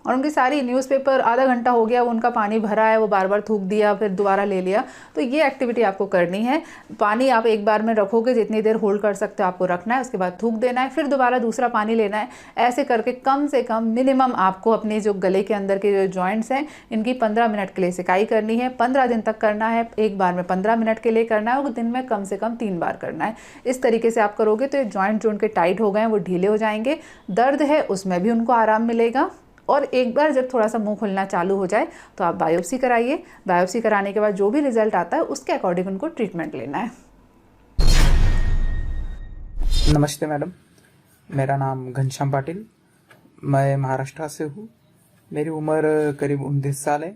A: और उनकी सारी न्यूज़पेपर, आधा घंटा हो गया वो उनका पानी भरा है, वो बार बार थूक दिया, फिर दोबारा ले लिया। तो ये एक्टिविटी आपको करनी है। पानी आप एक बार में रखोगे, जितनी देर होल्ड कर सकते हो आपको रखना है, उसके बाद थूक देना है, फिर दोबारा दूसरा पानी लेना है। ऐसे करके कम से कम मिनिमम आपको अपने जो गले के अंदर के जो जॉइंट्स हैं इनकी 15 मिनट के लिए सिकाई करनी है। 15 दिन तक करना है, एक बार में 15 मिनट के लिए करना है और दिन में कम से कम 3 बार करना है। इस तरीके से आप करोगे तो ये जॉइंट जो उनके टाइट हो गए हैं वो ढीले हो जाएंगे। दर्द है उसमें भी उनको आराम मिलेगा और एक बार जब थोड़ा सा मुंह खुलना चालू हो जाए तो आप बायोप्सी कराइए। बायोप्सी कराने के बाद जो भी रिजल्ट आता है उसके अकॉर्डिंग उनको ट्रीटमेंट लेना है।
J: नमस्ते मैडम, मेरा नाम घनश्याम पाटिल, मैं महाराष्ट्र से हूँ। मेरी उम्र करीब 19 साल है।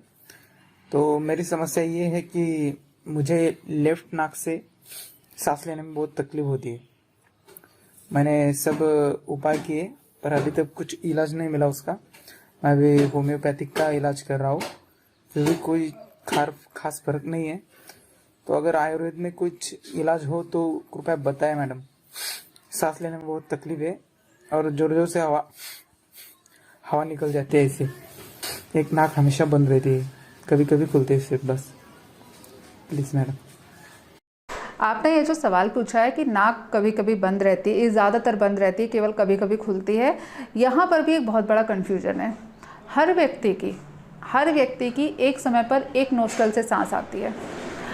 J: तो मेरी समस्या ये है कि मुझे लेफ्ट नाक से सांस लेने में बहुत तकलीफ होती है। मैंने सब उपाय किए पर अभी तक कुछ इलाज नहीं मिला उसका। मैं अभी होम्योपैथिक का इलाज कर रहा हूँ, फिर भी कोई खास फर्क नहीं है। तो अगर आयुर्वेद में कुछ इलाज हो तो कृपया बताएं मैडम। सांस लेने में बहुत तकलीफ है और जोर जोर से हवा निकल जाती है। इससे एक नाक हमेशा बंद रहती है, कभी कभी खुलती है सिर्फ, बस। Please madam.
A: आपने ये जो सवाल पूछा है कि नाक कभी कभी बंद रहती है, ये ज़्यादातर बंद रहती है, केवल कभी कभी खुलती है, यहाँ पर भी एक बहुत बड़ा कन्फ्यूजन है। हर व्यक्ति की एक समय पर एक नोस्ट्रल से सांस आती है।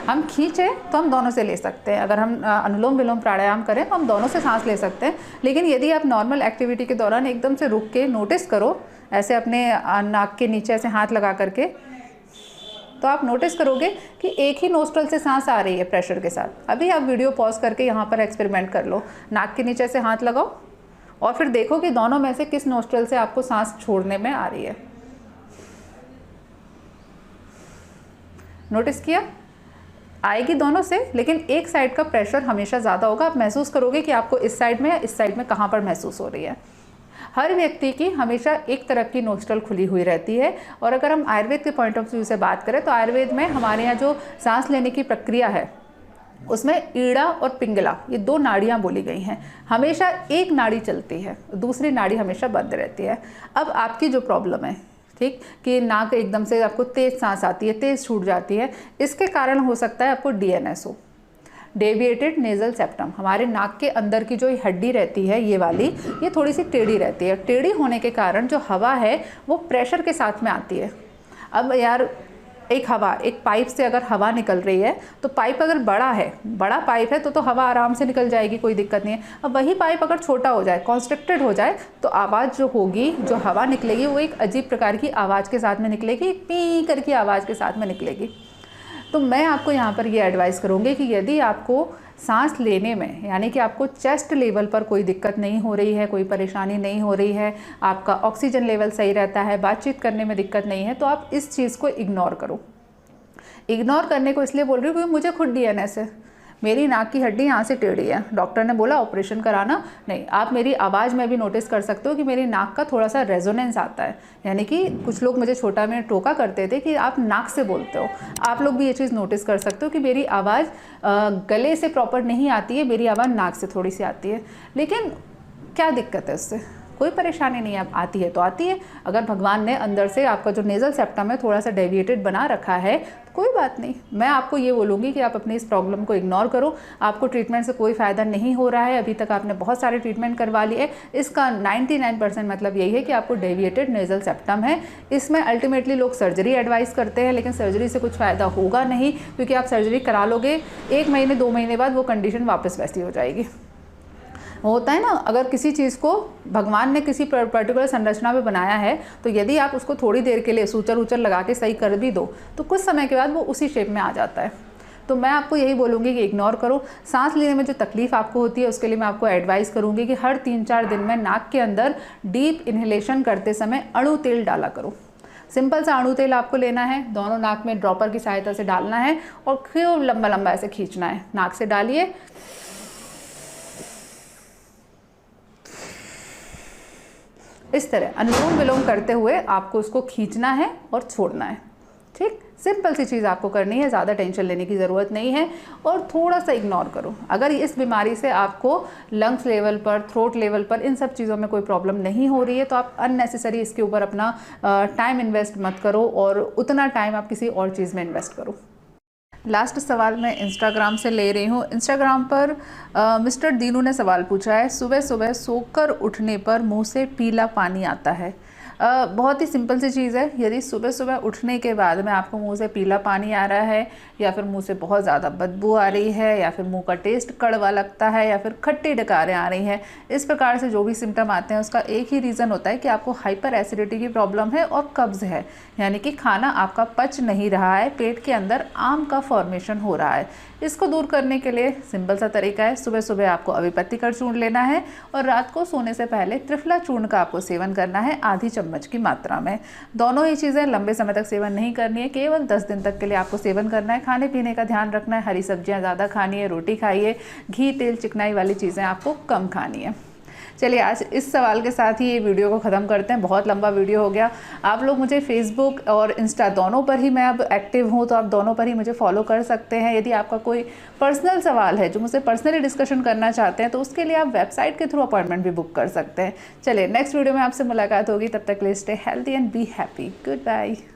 A: हम खींचें तो हम दोनों से ले सकते हैं, अगर हम अनुलोम विलोम प्राणायाम करें तो हम दोनों से सांस ले सकते हैं। लेकिन यदि आप नॉर्मल एक्टिविटी के दौरान एकदम से रुक के नोटिस करो, ऐसे अपने नाक के नीचे ऐसे हाथ लगा करके, तो आप नोटिस करोगे कि एक ही नोस्ट्रल से सांस आ रही है प्रेशर के साथ। अभी आप वीडियो पॉज करके यहाँ पर एक्सपेरिमेंट कर लो, नाक के नीचे से हाथ लगाओ और फिर देखो कि दोनों में से किस नोस्ट्रल से आपको सांस छोड़ने में आ रही है। नोटिस किया? आएगी दोनों से, लेकिन एक साइड का प्रेशर हमेशा ज़्यादा होगा। आप महसूस करोगे कि आपको इस साइड में या इस साइड में कहाँ पर महसूस हो रही है। हर व्यक्ति की हमेशा एक तरफ की नोस्ट्रल खुली हुई रहती है। और अगर हम आयुर्वेद के पॉइंट ऑफ व्यू से बात करें तो आयुर्वेद में हमारे यहाँ जो सांस लेने की प्रक्रिया है उसमें ईड़ा और पिंगला, ये दो नाड़ियाँ बोली गई हैं। हमेशा एक नाड़ी चलती है, दूसरी नाड़ी हमेशा बंद रहती है। अब आपकी जो प्रॉब्लम है, ठीक, कि नाक एकदम से आपको तेज़ सांस आती है, तेज़ छूट जाती है, इसके कारण हो सकता है आपको DNS हो, डेविएटेड नेजल सेप्टम। हमारे नाक के अंदर की जो हड्डी रहती है ये वाली, ये थोड़ी सी टेढ़ी रहती है। टेढ़ी होने के कारण जो हवा है वो प्रेशर के साथ में आती है। अब यार एक पाइप से अगर हवा निकल रही है तो पाइप अगर बड़ा पाइप है तो हवा आराम से निकल जाएगी, कोई दिक्कत नहीं है। अब वही पाइप अगर छोटा हो जाए, कॉन्स्ट्रिक्टेड हो जाए, तो आवाज़ जो होगी, जो हवा निकलेगी, वो एक अजीब प्रकार की आवाज़ के साथ में निकलेगी, पी करके आवाज़ के साथ में निकलेगी। तो मैं आपको यहाँ पर ये एडवाइस करूँगी कि यदि आपको सांस लेने में, यानी कि आपको चेस्ट लेवल पर कोई दिक्कत नहीं हो रही है, कोई परेशानी नहीं हो रही है, आपका ऑक्सीजन लेवल सही रहता है, बातचीत करने में दिक्कत नहीं है, तो आप इस चीज़ को इग्नोर करो। इग्नोर करने को इसलिए बोल रही हूँ क्योंकि मुझे खुद DNS है, मेरी नाक की हड्डी यहाँ से टेढ़ी है, डॉक्टर ने बोला ऑपरेशन कराना नहीं। आप मेरी आवाज़ में भी नोटिस कर सकते हो कि मेरी नाक का थोड़ा सा रेजोनेंस आता है, यानी कि कुछ लोग मुझे छोटा में टोका करते थे कि आप नाक से बोलते हो। आप लोग भी ये चीज़ नोटिस कर सकते हो कि मेरी आवाज़ गले से प्रॉपर नहीं आती है, मेरी आवाज़ नाक से थोड़ी सी आती है। लेकिन क्या दिक्कत है उससे? कोई परेशानी नहीं है, आती है तो आती है। अगर भगवान ने अंदर से आपका जो नेज़ल सेप्टम है थोड़ा सा डेविएटेड बना रखा है तो कोई बात नहीं। मैं आपको ये बोलूँगी कि आप अपनी इस प्रॉब्लम को इग्नोर करो। आपको ट्रीटमेंट से कोई फ़ायदा नहीं हो रहा है, अभी तक आपने बहुत सारे ट्रीटमेंट करवा लिए, इसका 99% मतलब यही है कि आपको डेविएटेड नेज़ल सेप्टम है। इसमें अल्टीमेटली लोग सर्जरी एडवाइस करते हैं, लेकिन सर्जरी से कुछ फ़ायदा होगा नहीं, क्योंकि आप सर्जरी करा लोगे 1 महीने 2 महीने बाद वो कंडीशन वापस वैसी हो जाएगी। होता है ना, अगर किसी चीज़ को भगवान ने किसी पर्टिकुलर संरचना में बनाया है तो यदि आप उसको थोड़ी देर के लिए सूचर लगा के सही कर भी दो तो कुछ समय के बाद वो उसी शेप में आ जाता है। तो मैं आपको यही बोलूँगी कि इग्नोर करो। सांस लेने में जो तकलीफ़ आपको होती है उसके लिए मैं आपको एडवाइस करूँगी कि हर 3-4 दिन में नाक के अंदर डीप इन्हेलेशन करते समय अणु तेल डाला करो। सिंपल सा अणु तेल आपको लेना है, दोनों नाक में ड्रॉपर की सहायता से डालना है और खूब लंबा लंबा ऐसे खींचना है। नाक से डालिए, इस तरह अनुलोम विलोम करते हुए आपको उसको खींचना है और छोड़ना है। ठीक, सिंपल सी चीज़ आपको करनी है, ज़्यादा टेंशन लेने की ज़रूरत नहीं है और थोड़ा सा इग्नोर करो। अगर इस बीमारी से आपको लंग्स लेवल पर, थ्रोट लेवल पर, इन सब चीज़ों में कोई प्रॉब्लम नहीं हो रही है तो आप अननेसेसरी इसके ऊपर अपना टाइम इन्वेस्ट मत करो और उतना टाइम आप किसी और चीज़ में इन्वेस्ट करो। लास्ट सवाल मैं इंस्टाग्राम से ले रही हूँ। इंस्टाग्राम पर मिस्टर दीनू ने सवाल पूछा है, सुबह सुबह सोकर उठने पर मुंह से पीला पानी आता है, बहुत ही सिंपल सी चीज़ है। यदि सुबह सुबह उठने के बाद में आपको मुंह से पीला पानी आ रहा है, या फिर मुंह से बहुत ज़्यादा बदबू आ रही है, या फिर मुंह का टेस्ट कड़वा लगता है, या फिर खट्टी डकारें आ रही हैं, इस प्रकार से जो भी सिम्टम आते हैं उसका एक ही रीज़न होता है कि आपको हाइपर एसिडिटी की प्रॉब्लम है और कब्ज़ है, यानी कि खाना आपका पच नहीं रहा है, पेट के अंदर आम का फॉर्मेशन हो रहा है। इसको दूर करने के लिए सिंपल सा तरीका है, सुबह सुबह आपको अभिपत्तिकर चूर्ण लेना है और रात को सोने से पहले त्रिफला चूर्ण का आपको सेवन करना है आधी चम्मच की मात्रा में। दोनों ही चीज़ें लंबे समय तक सेवन नहीं करनी है, केवल 10 दिन तक के लिए आपको सेवन करना है। खाने पीने का ध्यान रखना है, हरी सब्जियां ज़्यादा खानी है, रोटी खाइए, घी तेल चिकनाई वाली चीज़ें आपको कम खानी है। चलिए आज इस सवाल के साथ ही ये वीडियो को ख़त्म करते हैं, बहुत लंबा वीडियो हो गया। आप लोग मुझे फेसबुक और इंस्टा दोनों पर ही मैं अब एक्टिव हूँ, तो आप दोनों पर ही मुझे फॉलो कर सकते हैं। यदि आपका कोई पर्सनल सवाल है जो मुझसे पर्सनली डिस्कशन करना चाहते हैं तो उसके लिए आप वेबसाइट के थ्रू अपॉइंटमेंट भी बुक कर सकते हैं। चलिए नेक्स्ट वीडियो में आपसे मुलाकात होगी, तब तक के लिए stay healthy and be happy. Good bye.